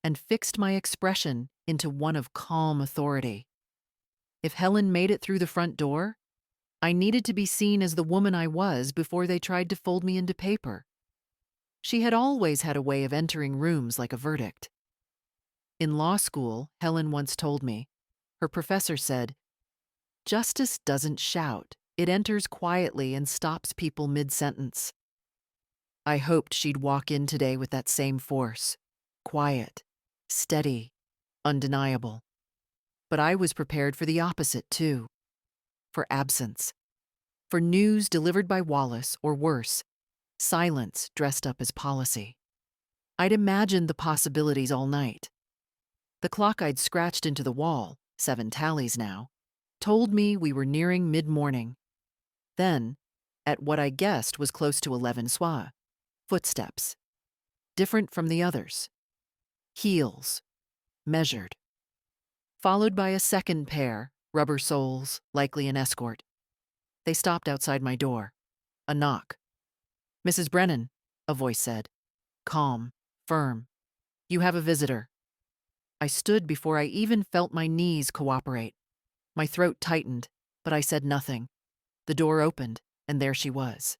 and fixed my expression into one of calm authority. If Helen made it through the front door, I needed to be seen as the woman I was before they tried to fold me into paper. She had always had a way of entering rooms like a verdict. In law school, Helen once told me, her professor said, "Justice doesn't shout. It enters quietly and stops people mid-sentence." I hoped she'd walk in today with that same force. Quiet, steady, undeniable. But I was prepared for the opposite, too. For absence. For news delivered by Wallace, or worse, silence dressed up as policy. I'd imagined the possibilities all night. The clock I'd scratched into the wall, 7 tallies now, told me we were nearing mid-morning. Then, at what I guessed was close to 11 soir, footsteps. Different from the others. Heels. Measured. Followed by a second pair, rubber soles, likely an escort. They stopped outside my door. A knock. "Mrs. Brennan," a voice said. Calm, firm. "You have a visitor." I stood before I even felt my knees cooperate. My throat tightened, but I said nothing. The door opened, and there she was.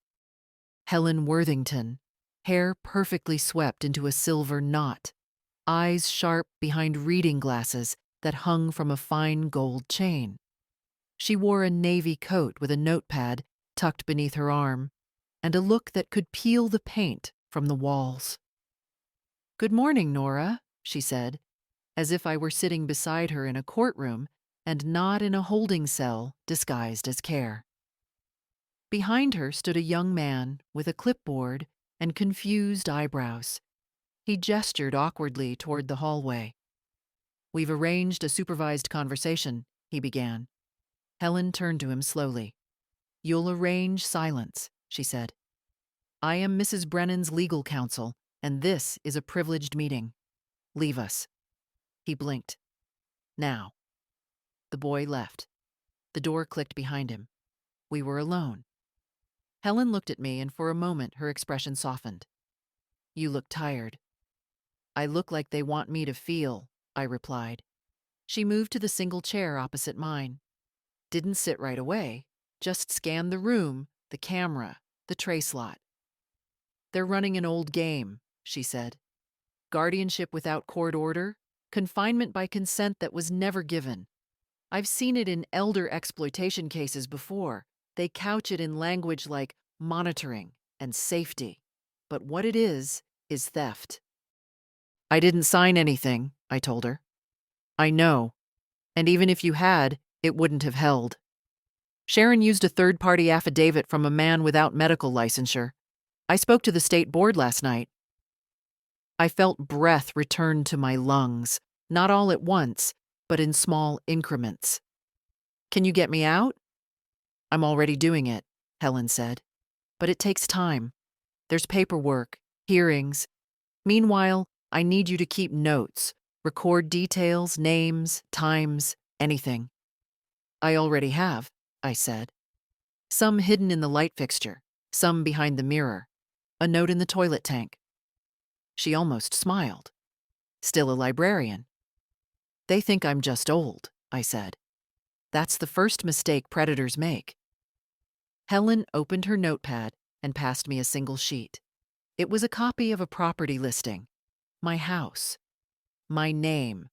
Helen Worthington, hair perfectly swept into a silver knot, eyes sharp behind reading glasses that hung from a fine gold chain. She wore a navy coat with a notepad tucked beneath her arm, and a look that could peel the paint from the walls. "Good morning, Nora," she said, as if I were sitting beside her in a courtroom and not in a holding cell disguised as care. Behind her stood a young man with a clipboard and confused eyebrows. He gestured awkwardly toward the hallway. "We've arranged a supervised conversation," he began. Helen turned to him slowly. "You'll arrange silence," she said. "I am Mrs. Brennan's legal counsel, and this is a privileged meeting. Leave us." He blinked. "Now." The boy left. The door clicked behind him. We were alone. Helen looked at me, and for a moment her expression softened. "You look tired." "I look like they want me to feel," I replied. She moved to the single chair opposite mine. Didn't sit right away, just scanned the room, the camera, the tray slot. "They're running an old game," she said. "Guardianship without court order, confinement by consent that was never given. I've seen it in elder exploitation cases before. They couch it in language like monitoring and safety. But what it is theft." "I didn't sign anything," I told her. "I know. And even if you had, it wouldn't have held. Sharon used a third-party affidavit from a man without medical licensure. I spoke to the state board last night." I felt breath return to my lungs, not all at once, but in small increments. "Can you get me out?" "I'm already doing it," Helen said. "But it takes time. There's paperwork, hearings. Meanwhile, I need you to keep notes, record details, names, times, anything." "I already have," I said. "Some hidden in the light fixture, some behind the mirror, a note in the toilet tank." She almost smiled. "Still a librarian." "They think I'm just old," I said. "That's the first mistake predators make." Helen opened her notepad and passed me a single sheet. It was a copy of a property listing. My house. My name.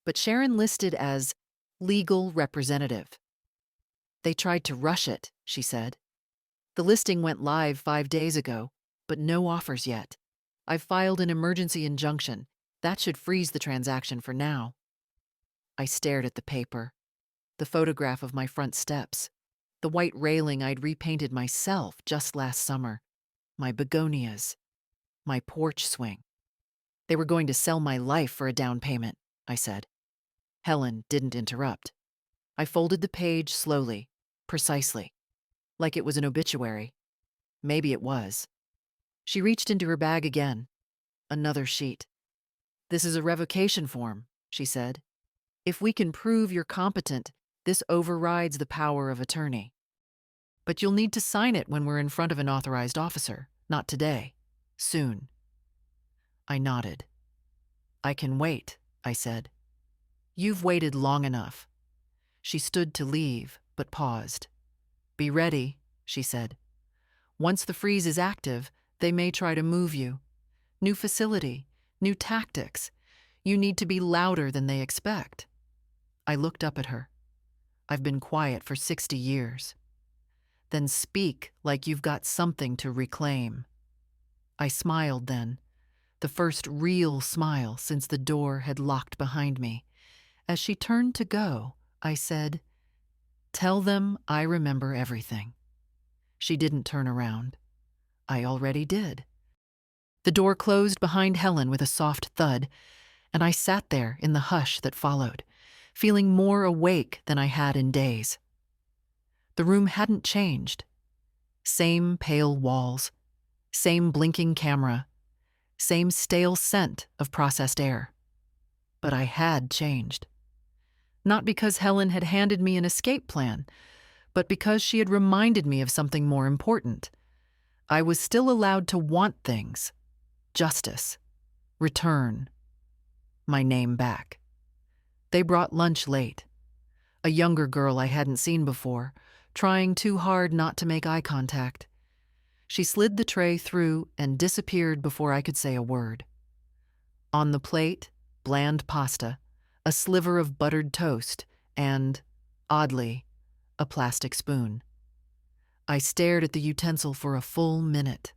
But Sharon listed as legal representative. "They tried to rush it," she said. "The listing went live 5 days ago, but no offers yet. I've filed an emergency injunction. That should freeze the transaction for now." I stared at the paper. The photograph of my front steps. The white railing I'd repainted myself just last summer. My begonias. My porch swing. "They were going to sell my life for a down payment," I said. Helen didn't interrupt. I folded the page slowly, precisely, like it was an obituary. Maybe it was. She reached into her bag again. Another sheet. "This is a revocation form," she said. "If we can prove you're competent, this overrides the power of attorney. But you'll need to sign it when we're in front of an authorized officer. Not today. Soon." I nodded. "I can wait," I said. "You've waited long enough." She stood to leave, but paused. "Be ready," she said. "Once the freeze is active, they may try to move you. New facility, new tactics. You need to be louder than they expect." I looked up at her. "I've been quiet for 60 years. "Then speak like you've got something to reclaim." I smiled then, the first real smile since the door had locked behind me. As she turned to go, I said, "Tell them I remember everything." She didn't turn around. I already did. The door closed behind Helen with a soft thud, and I sat there in the hush that followed, feeling more awake than I had in days. The room hadn't changed. Same pale walls, same blinking camera, same stale scent of processed air. But I had changed. Not because Helen had handed me an escape plan, but because she had reminded me of something more important. I was still allowed to want things. Justice. Return. My name back. They brought lunch late. A younger girl I hadn't seen before, trying too hard not to make eye contact. She slid the tray through and disappeared before I could say a word. On the plate, bland pasta, a sliver of buttered toast, and, oddly, a plastic spoon. I stared at the utensil for a full minute.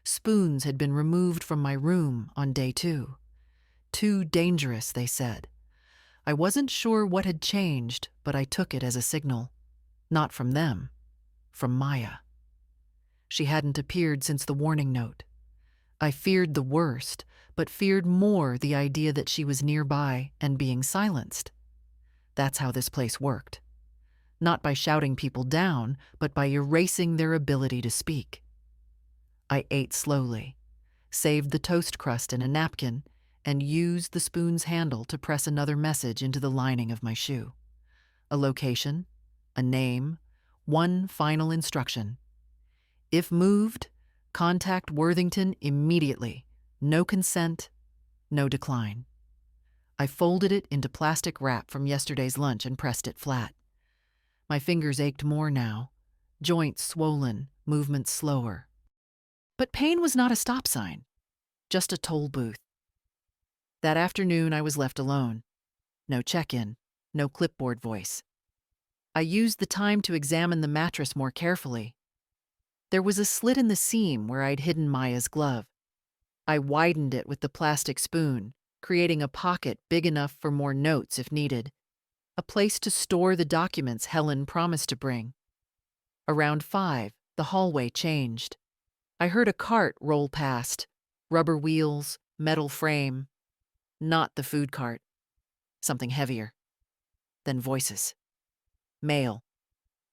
Spoons had been removed from my room on day 2. Too dangerous, they said. I wasn't sure what had changed, but I took it as a signal. Not from them, from Maya. She hadn't appeared since the warning note. I feared the worst, but feared more the idea that she was nearby and being silenced. That's how this place worked. Not by shouting people down, but by erasing their ability to speak. I ate slowly, saved the toast crust in a napkin, and used the spoon's handle to press another message into the lining of my shoe. A location, a name, one final instruction. If moved, contact Worthington immediately. No consent, no decline. I folded it into plastic wrap from yesterday's lunch and pressed it flat. My fingers ached more now, joints swollen, movements slower. But pain was not a stop sign, just a toll booth. That afternoon I was left alone. No check-in, no clipboard voice. I used the time to examine the mattress more carefully. There was a slit in the seam where I'd hidden Maya's glove. I widened it with the plastic spoon, creating a pocket big enough for more notes if needed. A place to store the documents Helen promised to bring. Around 5, the hallway changed. I heard a cart roll past. Rubber wheels, metal frame. Not the food cart. Something heavier. Then voices. Male.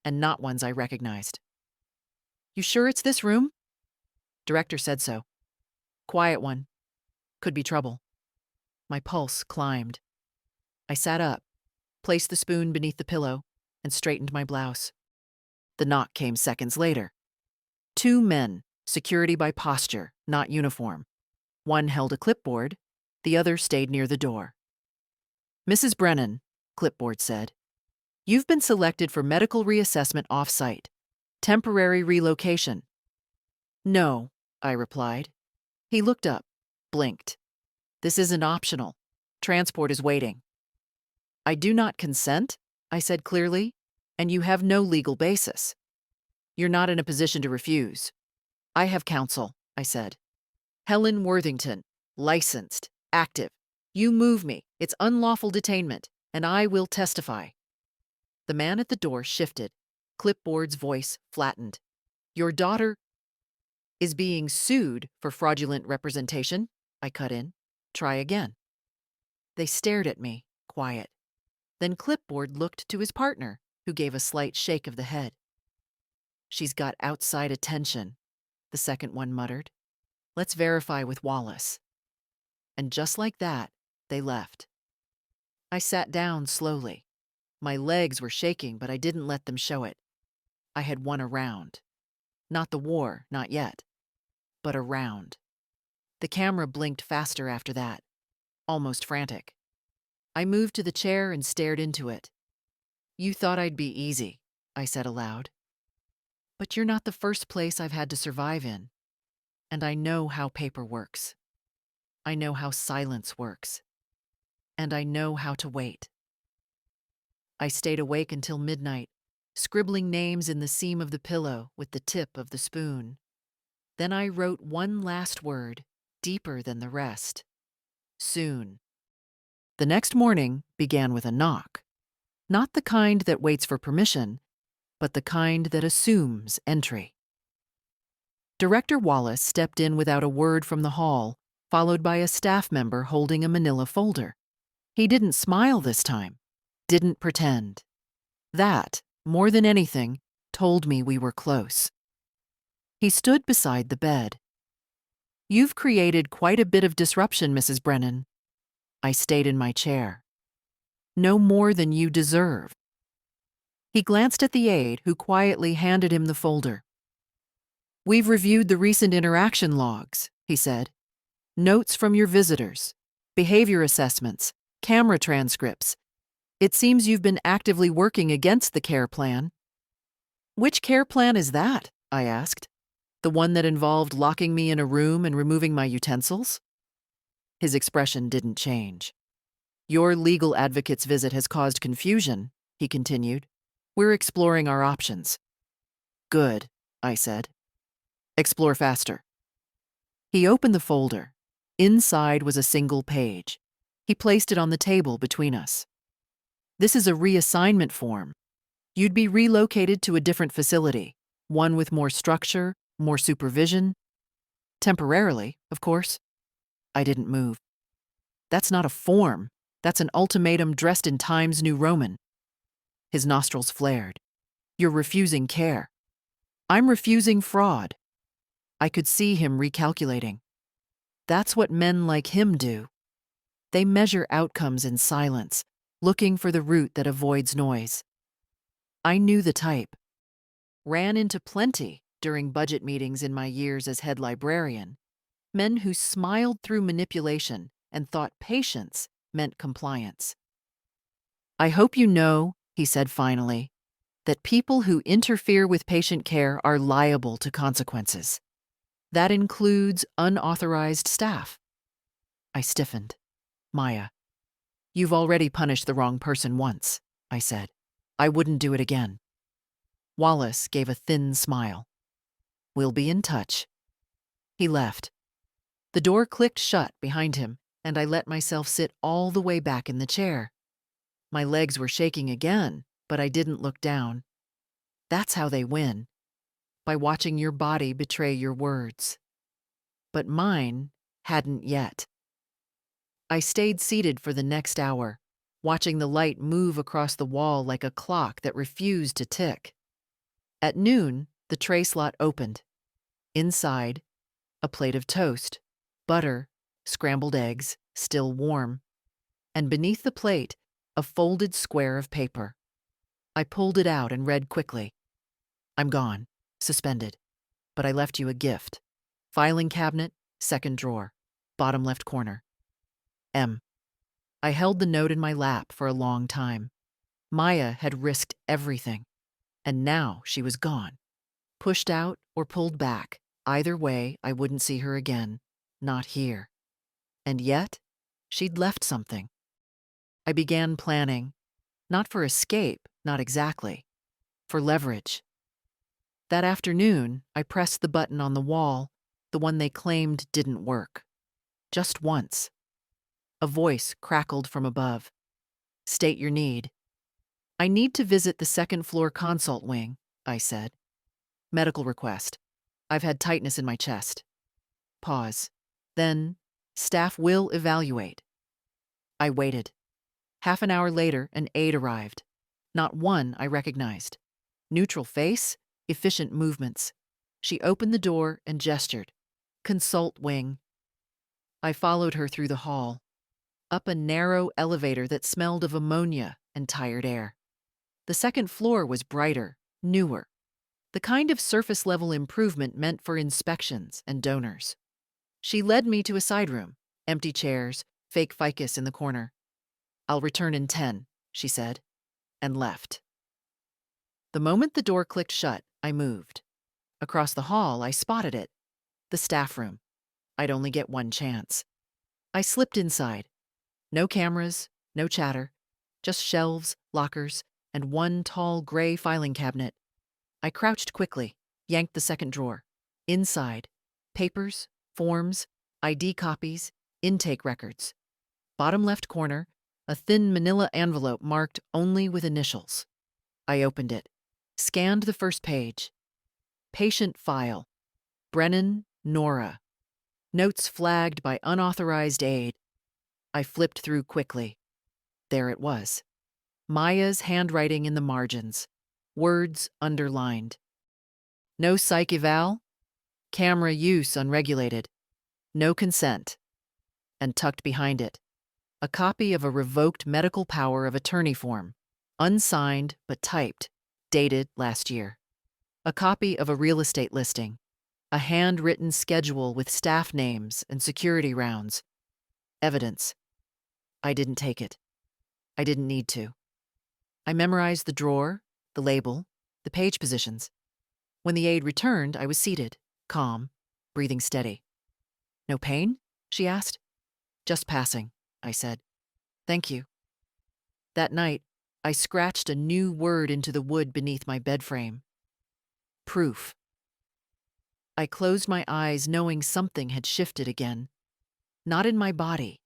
And not ones I recognized. "You sure it's this room?" Director said so. "Quiet one. Could be trouble." My pulse climbed. I sat up, placed the spoon beneath the pillow, and straightened my blouse. The knock came seconds later. 2 men, security by posture, not uniform. One held a clipboard, the other stayed near the door. "Mrs. Brennan," clipboard said, "you've been selected for medical reassessment off-site. Temporary relocation." "No," I replied. He looked up, blinked. "This isn't optional. Transport is waiting." "I do not consent," I said clearly, "and you have no legal basis. You're not in a position to refuse." "I have counsel," I said. "Helen Worthington, licensed, active. You move me, it's unlawful detainment, and I will testify." The man at the door shifted. Clipboard's voice flattened. "Your daughter is being sued for fraudulent representation," I cut in. "Try again." They stared at me, quiet. Then Clipboard looked to his partner, who gave a slight shake of the head. "She's got outside attention," the second one muttered. "Let's verify with Wallace." And just like that, they left. I sat down slowly. My legs were shaking, but I didn't let them show it. I had won a round. Not the war, not yet. But a round. The camera blinked faster after that, almost frantic. I moved to the chair and stared into it. "You thought I'd be easy," I said aloud. "But you're not the first place I've had to survive in. And I know how paper works. I know how silence works. And I know how to wait." I stayed awake until midnight, scribbling names in the seam of the pillow with the tip of the spoon. Then I wrote one last word, deeper than the rest. Soon. The next morning began with a knock. Not the kind that waits for permission, but the kind that assumes entry. Director Wallace stepped in without a word from the hall, followed by a staff member holding a manila folder. He didn't smile this time, didn't pretend. That, more than anything, told me we were close. He stood beside the bed. "You've created quite a bit of disruption, Mrs. Brennan." I stayed in my chair. "No more than you deserve." He glanced at the aide, who quietly handed him the folder. "We've reviewed the recent interaction logs," he said. "Notes from your visitors, behavior assessments, camera transcripts. It seems you've been actively working against the care plan." Which care plan is that? I asked. The one that involved locking me in a room and removing my utensils? His expression didn't change. Your legal advocate's visit has caused confusion, he continued. We're exploring our options. Good, I said. Explore faster. He opened the folder. Inside was a single page. He placed it on the table between us. This is a reassignment form. You'd be relocated to a different facility, one with more structure, more supervision. Temporarily, of course. I didn't move. That's not a form. That's an ultimatum dressed in Times New Roman. His nostrils flared. You're refusing care. I'm refusing fraud. I could see him recalculating. That's what men like him do. They measure outcomes in silence, looking for the route that avoids noise. I knew the type. Ran into plenty during budget meetings in my years as head librarian. Men who smiled through manipulation and thought patience meant compliance. I hope you know, he said finally, that people who interfere with patient care are liable to consequences. That includes unauthorized staff. I stiffened. Maya, you've already punished the wrong person once, I said. I wouldn't do it again. Wallace gave a thin smile. We'll be in touch. He left. The door clicked shut behind him, and I let myself sit all the way back in the chair. My legs were shaking again, but I didn't look down. That's how they win, by watching your body betray your words. But mine hadn't yet. I stayed seated for the next hour, watching the light move across the wall like a clock that refused to tick. At noon, the tray slot opened. Inside, a plate of toast, butter, scrambled eggs, still warm, and beneath the plate, a folded square of paper. I pulled it out and read quickly. I'm gone, suspended, but I left you a gift. Filing cabinet, second drawer, bottom left corner. M. I held the note in my lap for a long time. Maya had risked everything, and now she was gone. Pushed out or pulled back, either way, I wouldn't see her again. Not here. And yet, she'd left something. I began planning, not for escape, not exactly, for leverage. That afternoon, I pressed the button on the wall, the one they claimed didn't work. Just once. A voice crackled from above. State your need. I need to visit the second-floor consult wing, I said. Medical request. I've had tightness in my chest. Pause. Then, staff will evaluate. I waited. Half an hour later, an aide arrived. Not one I recognized. Neutral face, efficient movements. She opened the door and gestured. Consult wing. I followed her through the hall, up a narrow elevator that smelled of ammonia and tired air. The second floor was brighter, newer, the kind of surface-level improvement meant for inspections and donors. She led me to a side room, empty chairs, fake ficus in the corner. I'll return in 10, she said, and left. The moment the door clicked shut, I moved. Across the hall, I spotted it. The staff room. I'd only get one chance. I slipped inside. No cameras, no chatter, just shelves, lockers, and one tall gray filing cabinet. I crouched quickly, yanked the second drawer. Inside, papers, forms, ID copies, intake records. Bottom left corner, a thin manila envelope marked only with initials. I opened it, scanned the first page. Patient file. Brennan, Nora. Notes flagged by unauthorized aid. I flipped through quickly. There it was. Maya's handwriting in the margins. Words underlined. No psych eval. Camera use unregulated. No consent. And tucked behind it, a copy of a revoked medical power of attorney form, unsigned but typed, dated last year. A copy of a real estate listing. A handwritten schedule with staff names and security rounds. Evidence. I didn't take it. I didn't need to. I memorized the drawer, the label, The page positions. When the aide returned, I was seated, calm, breathing steady. No pain? She asked. Just passing, I said. Thank you. That night, I scratched a new word into the wood beneath my bed frame. Proof. I closed my eyes knowing something had shifted again. Not in my body,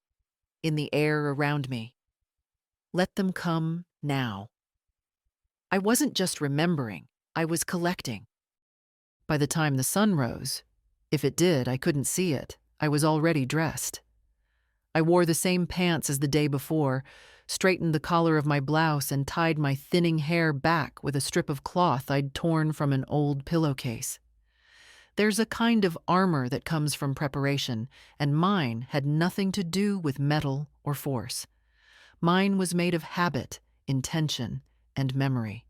in the air around me. Let them come now. I wasn't just remembering, I was collecting. By the time the sun rose, if it did, I couldn't see it. I was already dressed. I wore the same pants as the day before, straightened the collar of my blouse, and tied my thinning hair back with a strip of cloth I'd torn from an old pillowcase. There's a kind of armor that comes from preparation, and mine had nothing to do with metal or force. Mine was made of habit, intention, and memory.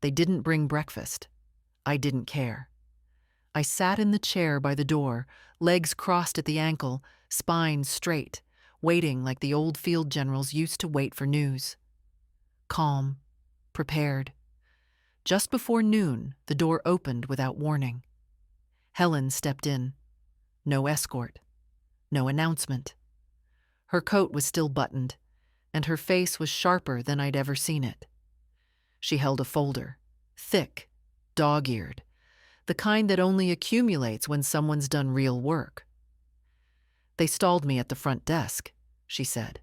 They didn't bring breakfast. I didn't care. I sat in the chair by the door, legs crossed at the ankle, spine straight, waiting like the old field generals used to wait for news. Calm, prepared. Just before noon, the door opened without warning. Helen stepped in. No escort. No announcement. Her coat was still buttoned, and her face was sharper than I'd ever seen it. She held a folder, thick, dog-eared, the kind that only accumulates when someone's done real work. They stalled me at the front desk, she said.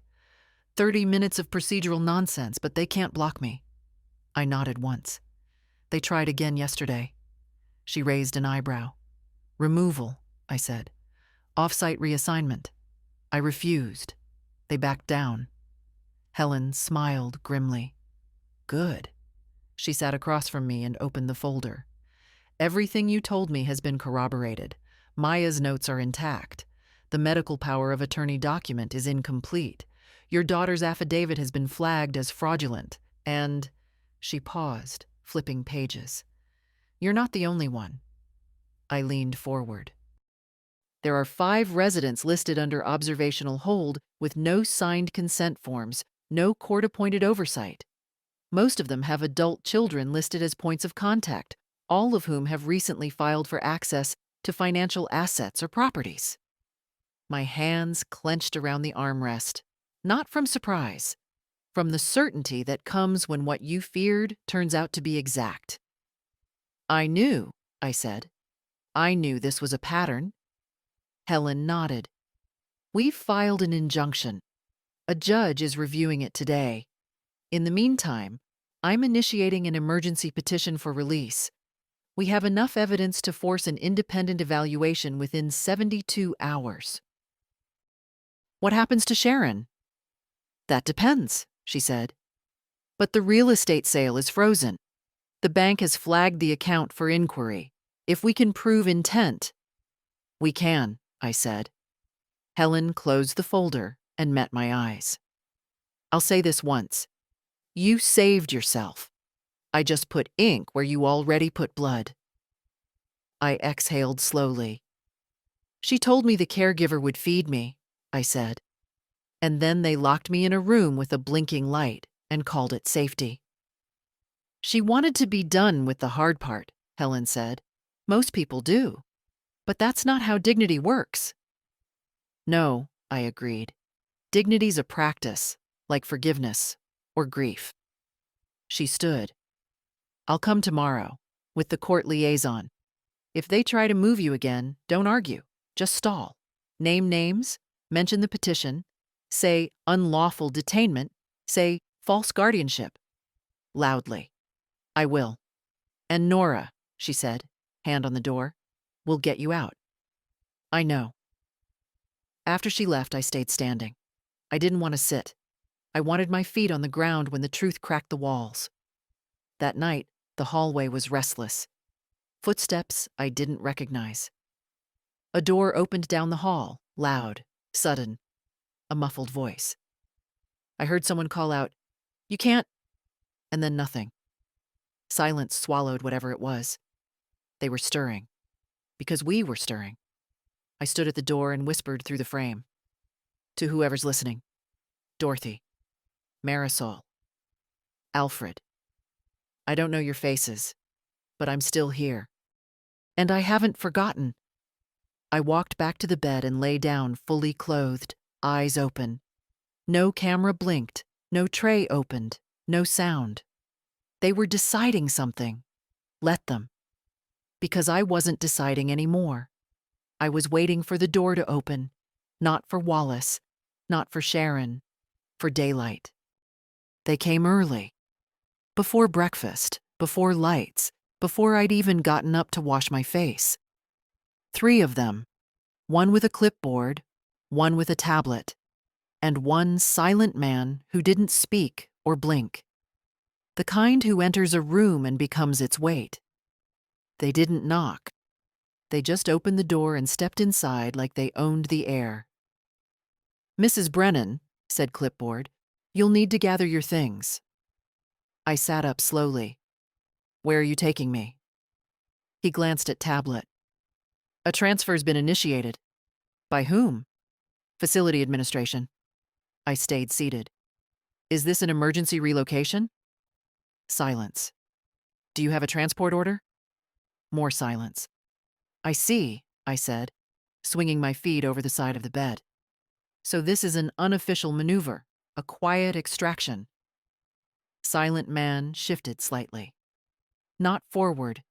30 minutes of procedural nonsense, but they can't block me. I nodded once. They tried again yesterday. She raised an eyebrow. Removal, I said. Off-site reassignment. I refused. They backed down. Helen smiled grimly. Good. She sat across from me and opened the folder. Everything you told me has been corroborated. Maya's notes are intact. The medical power of attorney document is incomplete. Your daughter's affidavit has been flagged as fraudulent. And she paused, flipping pages. You're not the only one. I leaned forward. There are 5 residents listed under observational hold with no signed consent forms, no court-appointed oversight. Most of them have adult children listed as points of contact, all of whom have recently filed for access to financial assets or properties. My hands clenched around the armrest, not from surprise, from the certainty that comes when what you feared turns out to be exact. I knew, I said. I knew this was a pattern. Helen nodded. We've filed an injunction. A judge is reviewing it today. In the meantime, I'm initiating an emergency petition for release. We have enough evidence to force an independent evaluation within 72 hours. What happens to Sharon? That depends, she said. But the real estate sale is frozen. The bank has flagged the account for inquiry. If we can prove intent, we can, I said. Helen closed the folder and met my eyes. I'll say this once. You saved yourself. I just put ink where you already put blood. I exhaled slowly. She told me the caregiver would feed me, I said. And then they locked me in a room with a blinking light and called it safety. She wanted to be done with the hard part, Helen said. Most people do. But that's not how dignity works. No, I agreed. Dignity's a practice, like forgiveness or grief. She stood. I'll come tomorrow, with the court liaison. If they try to move you again, don't argue. Just stall. Name names, mention the petition, say unlawful detainment, say false guardianship. Loudly. I will. And Nora, she said, hand on the door, will get you out. I know. After she left, I stayed standing. I didn't want to sit. I wanted my feet on the ground when the truth cracked the walls. That night, the hallway was restless. Footsteps I didn't recognize. A door opened down the hall, loud, sudden, a muffled voice. I heard someone call out, "You can't," and then nothing. Silence swallowed whatever it was. They were stirring. Because we were stirring. I stood at the door and whispered through the frame. To whoever's listening. Dorothy. Marisol. Alfred. I don't know your faces, but I'm still here. And I haven't forgotten. I walked back to the bed and lay down fully clothed, eyes open. No camera blinked, no tray opened, no sound. They were deciding something. Let them. Because I wasn't deciding anymore. I was waiting for the door to open, not for Wallace, not for Sharon, for daylight. They came early. Before breakfast, before lights, before I'd even gotten up to wash my face. 3 of them, one with a clipboard, one with a tablet, and one silent man who didn't speak or blink. The kind who enters a room and becomes its weight. They didn't knock. They just opened the door and stepped inside like they owned the air. "Mrs. Brennan," said Clipboard, "you'll need to gather your things." I sat up slowly. "Where are you taking me?" He glanced at tablet. "A transfer's been initiated." "By whom?" "Facility administration." I stayed seated. "Is this an emergency relocation?" Silence. "Do you have a transport order?" More silence. "I see," I said, swinging my feet over the side of the bed. "So this is an unofficial maneuver, a quiet extraction." Silent man shifted slightly. Not forward,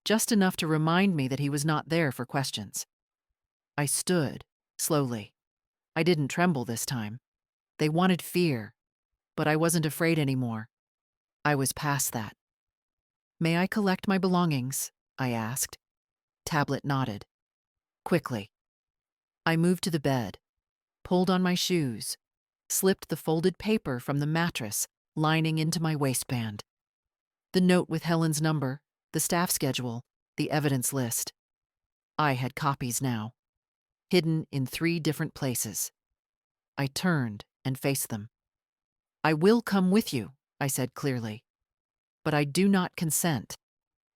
just enough to remind me that he was not there for questions. I stood, slowly. I didn't tremble this time. They wanted fear, but I wasn't afraid anymore. I was past that. "May I collect my belongings?" I asked. Tablet nodded. Quickly. I moved to the bed, pulled on my shoes, slipped the folded paper from the mattress lining into my waistband. The note with Helen's number, the staff schedule, the evidence list. I had copies now, hidden in 3 different places. I turned and faced them. "I will come with you," I said clearly. "But I do not consent.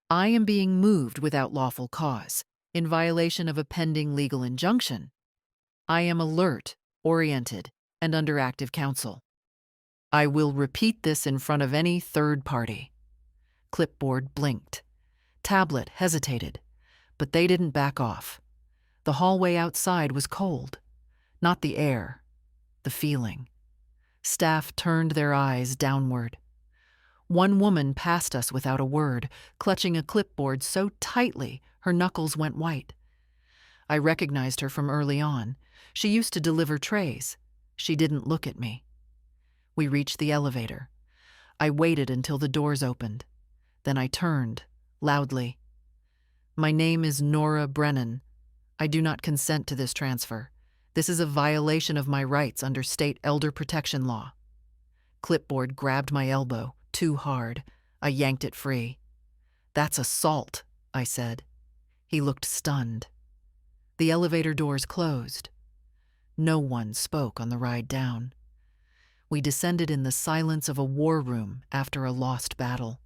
I am being moved without lawful cause, in violation of a pending legal injunction. I am alert, oriented, and under active counsel. I will repeat this in front of any third party." Clipboard blinked. Tablet hesitated, but they didn't back off. The hallway outside was cold. Not the air, the feeling. Staff turned their eyes downward. One woman passed us without a word, clutching a clipboard so tightly her knuckles went white. I recognized her from early on. She used to deliver trays. She didn't look at me. We reached the elevator. I waited until the doors opened. Then I turned, loudly. "My name is Nora Brennan. I do not consent to this transfer. This is a violation of my rights under state elder protection law." Clipboard grabbed my elbow, too hard. I yanked it free. "That's assault," I said. He looked stunned. The elevator doors closed. No one spoke on the ride down. We descended in the silence of a war room after a lost battle.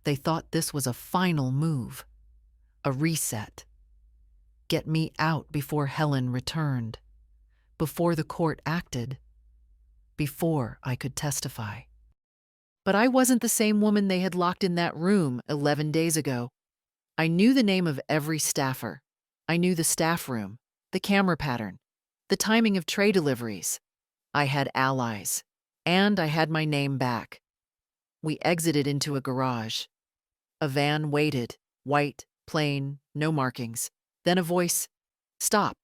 They thought this was a final move, a reset. Get me out before Helen returned, before the court acted, before I could testify. But I wasn't the same woman they had locked in that room 11 days ago. I knew the name of every staffer. I knew the staff room, the camera pattern, the timing of tray deliveries. I had allies, and I had my name back. We exited into a garage. A van waited, white, plain, no markings. Then a voice, "Stop."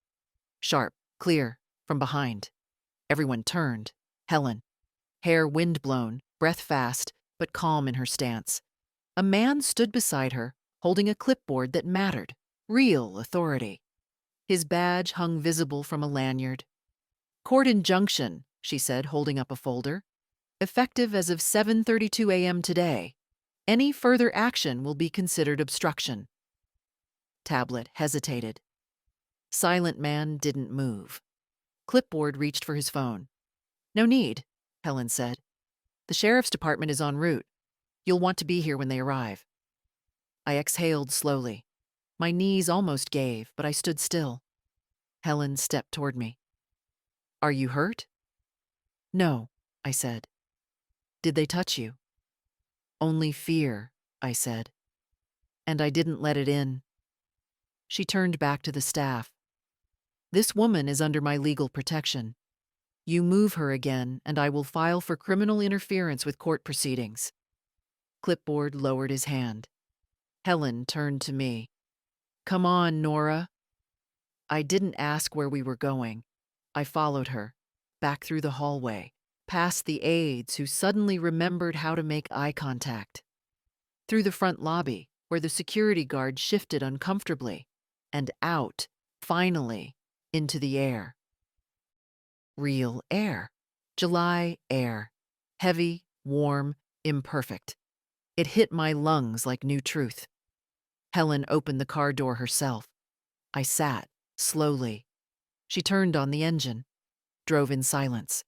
Sharp, clear, from behind. Everyone turned. Helen. Hair wind-blown, breath fast, but calm in her stance. A man stood beside her, holding a clipboard that mattered, real authority. His badge hung visible from a lanyard. "Court injunction," she said, holding up a folder. "Effective as of 7:32 a.m. today. Any further action will be considered obstruction." Tablet hesitated. Silent man didn't move. Clipboard reached for his phone. "No need," Helen said. "The sheriff's department is en route. You'll want to be here when they arrive." I exhaled slowly. My knees almost gave, but I stood still. Helen stepped toward me. "Are you hurt?" "No," I said. "Did they touch you?" "Only fear," I said. and I didn't let it in. She turned back to the staff. This woman is under my legal protection. You move her again, and I will file for criminal interference with court proceedings. Clipboard lowered his hand. Helen turned to me. Come on, Nora. I didn't ask where we were going. I followed her, back through the hallway, past the aides who suddenly remembered how to make eye contact, through the front lobby, where the security guard shifted uncomfortably, and out, finally, into the air. Real air. July air. Heavy, warm, imperfect. It hit my lungs like new truth. Helen opened the car door herself. I sat, slowly. She turned on the engine, drove in silence.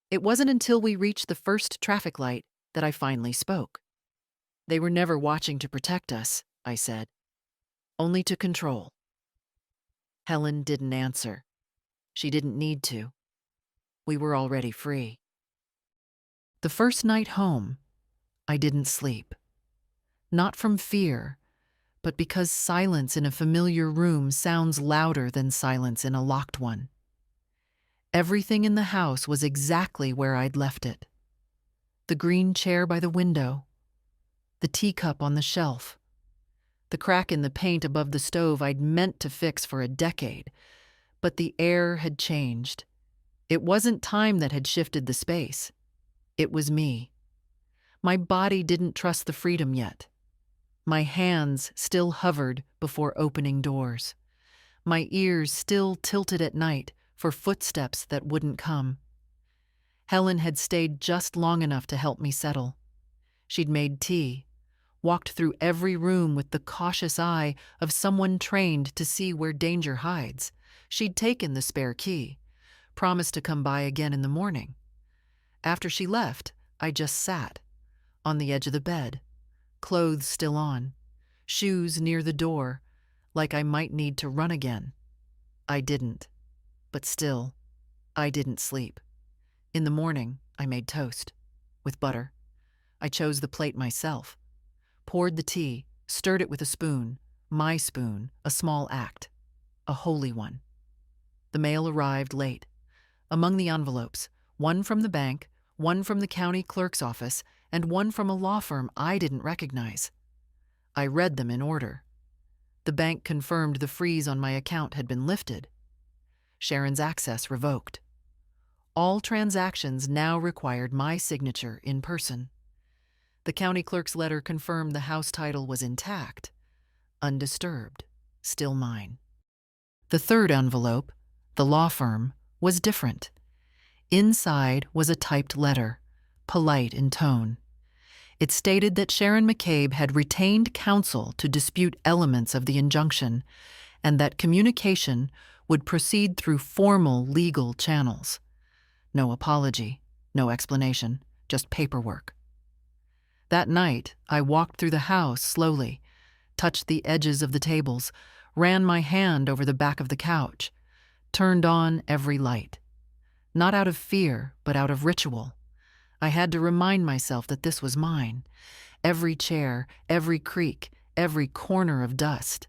It wasn't until we reached the first traffic light that I finally spoke. They were never watching to protect us, I said. Only to control. Helen didn't answer. She didn't need to. We were already free. The first night home, I didn't sleep. Not from fear, but because silence in a familiar room sounds louder than silence in a locked one. Everything in the house was exactly where I'd left it. The green chair by the window, the teacup on the shelf, the crack in the paint above the stove I'd meant to fix for a decade, but the air had changed. It wasn't time that had shifted the space. It was me. My body didn't trust the freedom yet. My hands still hovered before opening doors. My ears still tilted at night for footsteps that wouldn't come. Helen had stayed just long enough to help me settle. She'd made tea, walked through every room with the cautious eye of someone trained to see where danger hides. She'd taken the spare key, promised to come by again in the morning. After she left, I just sat, on the edge of the bed, clothes still on, shoes near the door, like I might need to run again. I didn't. But still, I didn't sleep. In the morning, I made toast, with butter. I chose the plate myself, poured the tea, stirred it with a spoon, my spoon, a small act, a holy one. The mail arrived late. Among the envelopes, one from the bank, one from the county clerk's office, and one from a law firm I didn't recognize. I read them in order. The bank confirmed the freeze on my account had been lifted. Sharon's access revoked. All transactions now required my signature in person. The county clerk's letter confirmed the house title was intact, undisturbed, still mine. The third envelope, the law firm, was different. Inside was a typed letter, polite in tone. It stated that Sharon McCabe had retained counsel to dispute elements of the injunction, and that communication would proceed through formal legal channels. No apology, no explanation, just paperwork. That night, I walked through the house slowly, touched the edges of the tables, ran my hand over the back of the couch, turned on every light. Not out of fear, but out of ritual. I had to remind myself that this was mine. Every chair, every creak, every corner of dust.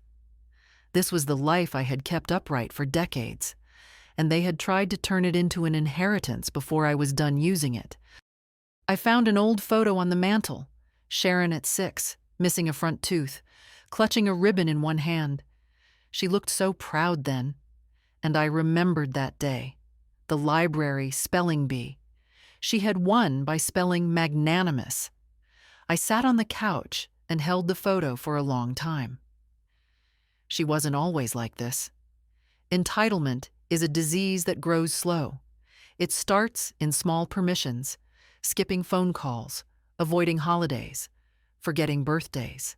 This was the life I had kept upright for decades, and they had tried to turn it into an inheritance before I was done using it. I found an old photo on the mantel, Sharon at 6, missing a front tooth, clutching a ribbon in one hand. She looked so proud then, and I remembered that day, the library spelling bee. She had won by spelling magnanimous. I sat on the couch and held the photo for a long time. She wasn't always like this. Entitlement is a disease that grows slow. It starts in small permissions, skipping phone calls, avoiding holidays, forgetting birthdays.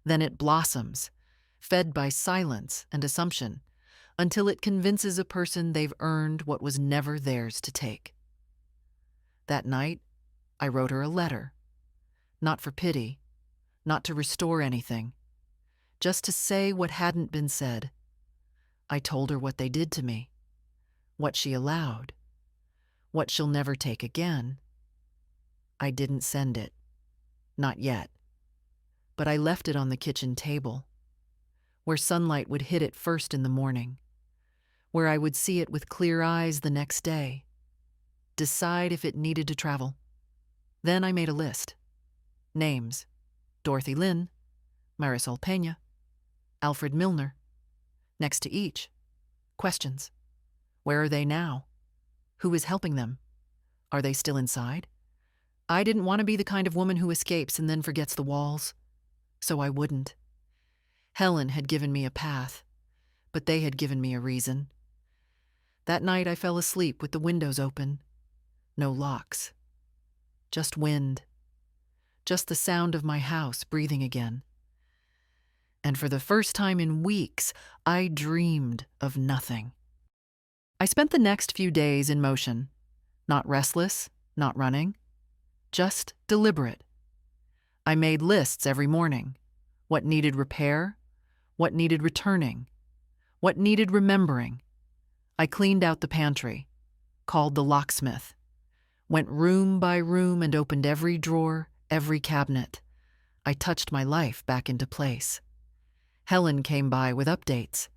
Then it blossoms, fed by silence and assumption, until it convinces a person they've earned what was never theirs to take. That night, I wrote her a letter, not for pity, not to restore anything, just to say what hadn't been said. I told her what they did to me, what she allowed, what she'll never take again. I didn't send it. Not yet. but I left it on the kitchen table, where sunlight would hit it first in the morning, where I would see it with clear eyes the next day, decide if it needed to travel. Then I made a list. Names: Dorothy Lynn, Marisol Pena, Alfred Milner. Next to each, questions. Where are they now? Who is helping them? Are they still inside? I didn't want to be the kind of woman who escapes and then forgets the walls, so I wouldn't. Helen had given me a path, but they had given me a reason. That night I fell asleep with the windows open. No locks. Just wind. Just the sound of my house breathing again. And for the first time in weeks, I dreamed of nothing. I spent the next few days in motion, not restless, not running, just deliberate. I made lists every morning. What needed repair, what needed returning, what needed remembering. I cleaned out the pantry, called the locksmith, went room by room and opened every drawer, every cabinet. I touched my life back into place. Helen came by with updates.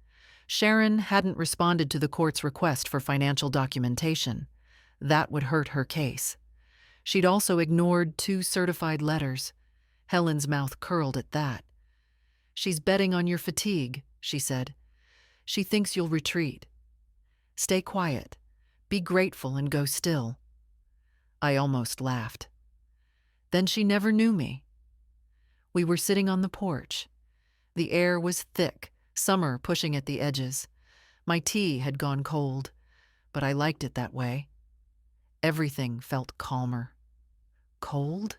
Sharon hadn't responded to the court's request for financial documentation. That would hurt her case. She'd also ignored 2 certified letters. Helen's mouth curled at that. "She's betting on your fatigue," she said. "She thinks you'll retreat. Stay quiet, be grateful, and go still." I almost laughed. Then she never knew me. We were sitting on the porch. The air was thick, summer pushing at the edges. My tea had gone cold, but I liked it that way. Everything felt calmer. Cold?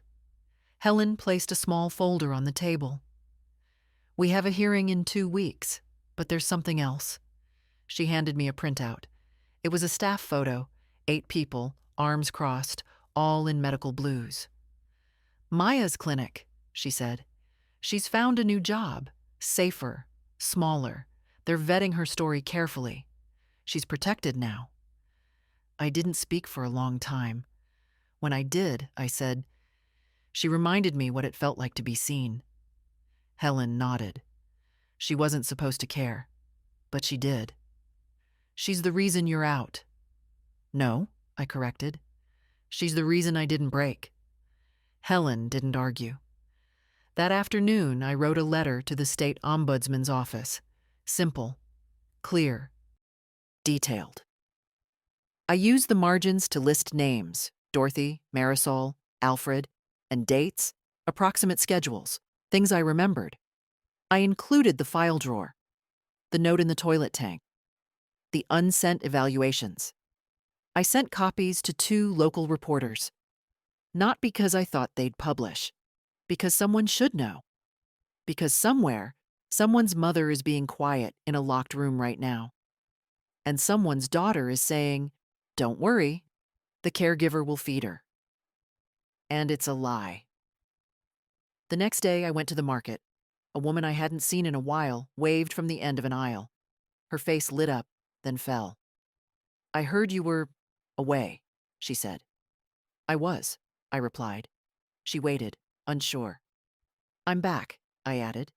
Helen placed a small folder on the table. "We have a hearing in 2 weeks, but there's something else." She handed me a printout. It was a staff photo, 8 people, arms crossed, all in medical blues. "Maya's clinic," she said. "She's found a new job, safer, smaller. They're vetting her story carefully. She's protected now." I didn't speak for a long time. When I did, I said, "She reminded me what it felt like to be seen." Helen nodded. She wasn't supposed to care, but she did. "She's the reason you're out." "No," I corrected. "She's the reason I didn't break." Helen didn't argue. That afternoon, I wrote a letter to the state ombudsman's office. Simple, clear, detailed. I used the margins to list names: Dorothy, Marisol, Alfred, and dates, approximate schedules, things I remembered. I included the file drawer, the note in the toilet tank, the unsent evaluations. I sent copies to 2 local reporters, not because I thought they'd publish, because someone should know, because somewhere, someone's mother is being quiet in a locked room right now, and someone's daughter is saying, "Don't worry, the caregiver will feed her." And it's a lie. The next day, I went to the market. A woman I hadn't seen in a while waved from the end of an aisle. Her face lit up, then fell. "I heard you were away," she said. "I was," I replied. She waited, unsure. "I'm back," I added.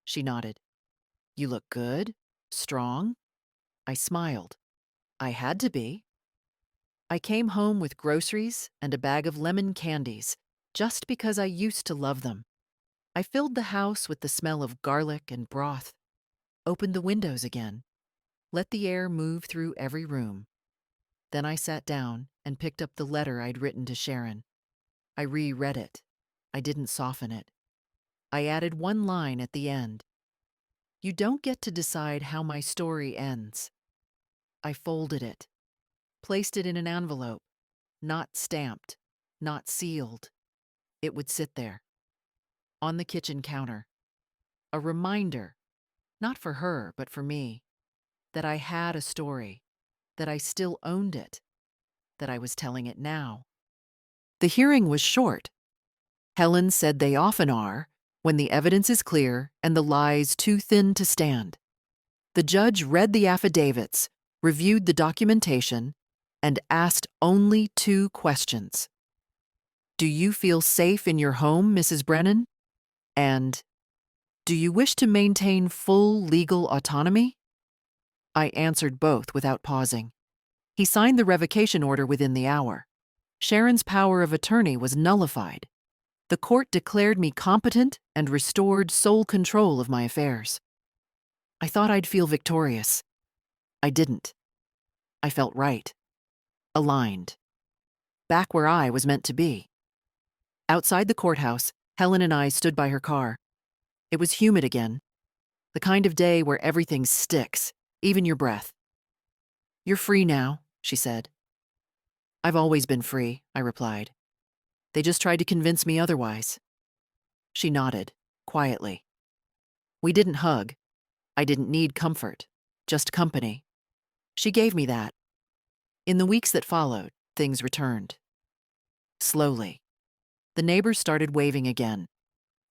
She nodded. "You look good, strong." I smiled. I had to be. I came home with groceries and a bag of lemon candies, just because I used to love them. I filled the house with the smell of garlic and broth, opened the windows again, let the air move through every room. Then I sat down and picked up the letter I'd written to Sharon. I reread it. I didn't soften it. I added one line at the end. "You don't get to decide how my story ends." I folded it, placed it in an envelope, not stamped, not sealed. It would sit there, on the kitchen counter. A reminder, not for her, but for me, that I had a story, that I still owned it, that I was telling it now. The hearing was short. Helen said they often are, when the evidence is clear and the lies too thin to stand. The judge read the affidavits, reviewed the documentation, and asked only 2 questions. "Do you feel safe in your home, Mrs. Brennan?" And, do you wish to maintain full legal autonomy? I answered both without pausing. He signed the revocation order within the hour. Sharon's power of attorney was nullified. The court declared me competent and restored sole control of my affairs. I thought I'd feel victorious. I didn't. I felt right. Aligned. Back where I was meant to be. Outside the courthouse, Helen and I stood by her car. It was humid again. The kind of day where everything sticks, even your breath. "You're free now," she said. "I've always been free," I replied. "They just tried to convince me otherwise." She nodded, quietly. We didn't hug. I didn't need comfort, just company. She gave me that. In the weeks that followed, things returned. Slowly. The neighbors started waving again.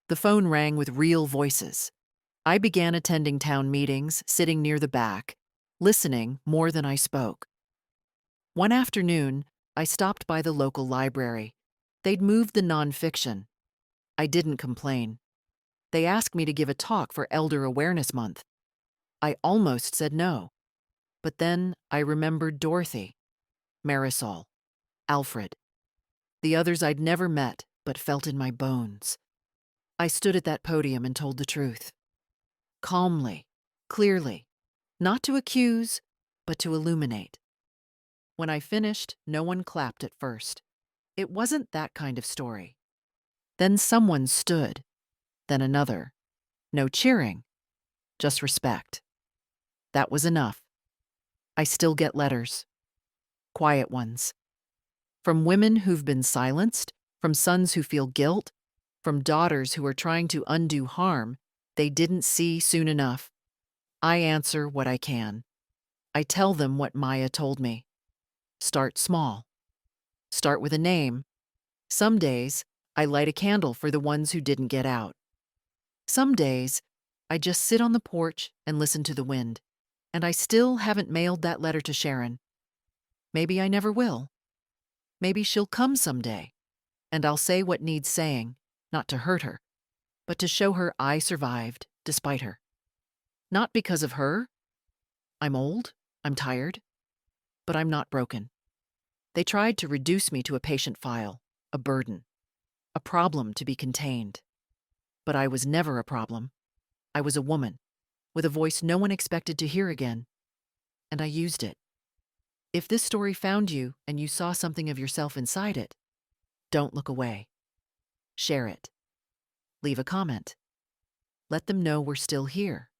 The phone rang with real voices. I began attending town meetings, sitting near the back, listening more than I spoke. One afternoon, I stopped by the local library. They'd moved the nonfiction. I didn't complain. They asked me to give a talk for Elder Awareness Month. I almost said no. But then I remembered Dorothy, Marisol, Alfred, the others I'd never met but felt in my bones. I stood at that podium and told the truth. Calmly, clearly, not to accuse, but to illuminate. When I finished, no one clapped at first. It wasn't that kind of story. Then someone stood, then another. No cheering, just respect. That was enough. I still get letters. Quiet ones. From women who've been silenced, from sons who feel guilt, from daughters who are trying to undo harm they didn't see soon enough. I answer what I can. I tell them what Maya told me. Start small. Start with a name. Some days, I light a candle for the ones who didn't get out. Some days, I just sit on the porch and listen to the wind. And I still haven't mailed that letter to Sharon. Maybe I never will. Maybe she'll come someday, and I'll say what needs saying, not to hurt her, but to show her I survived despite her. Not because of her. I'm old, I'm tired, but I'm not broken. They tried to reduce me to a patient file, a burden, a problem to be contained. But I was never a problem. I was a woman, with a voice no one expected to hear again, and I used it. If this story found you and you saw something of yourself inside it, don't look away. Share it. Leave a comment. Let them know we're still here.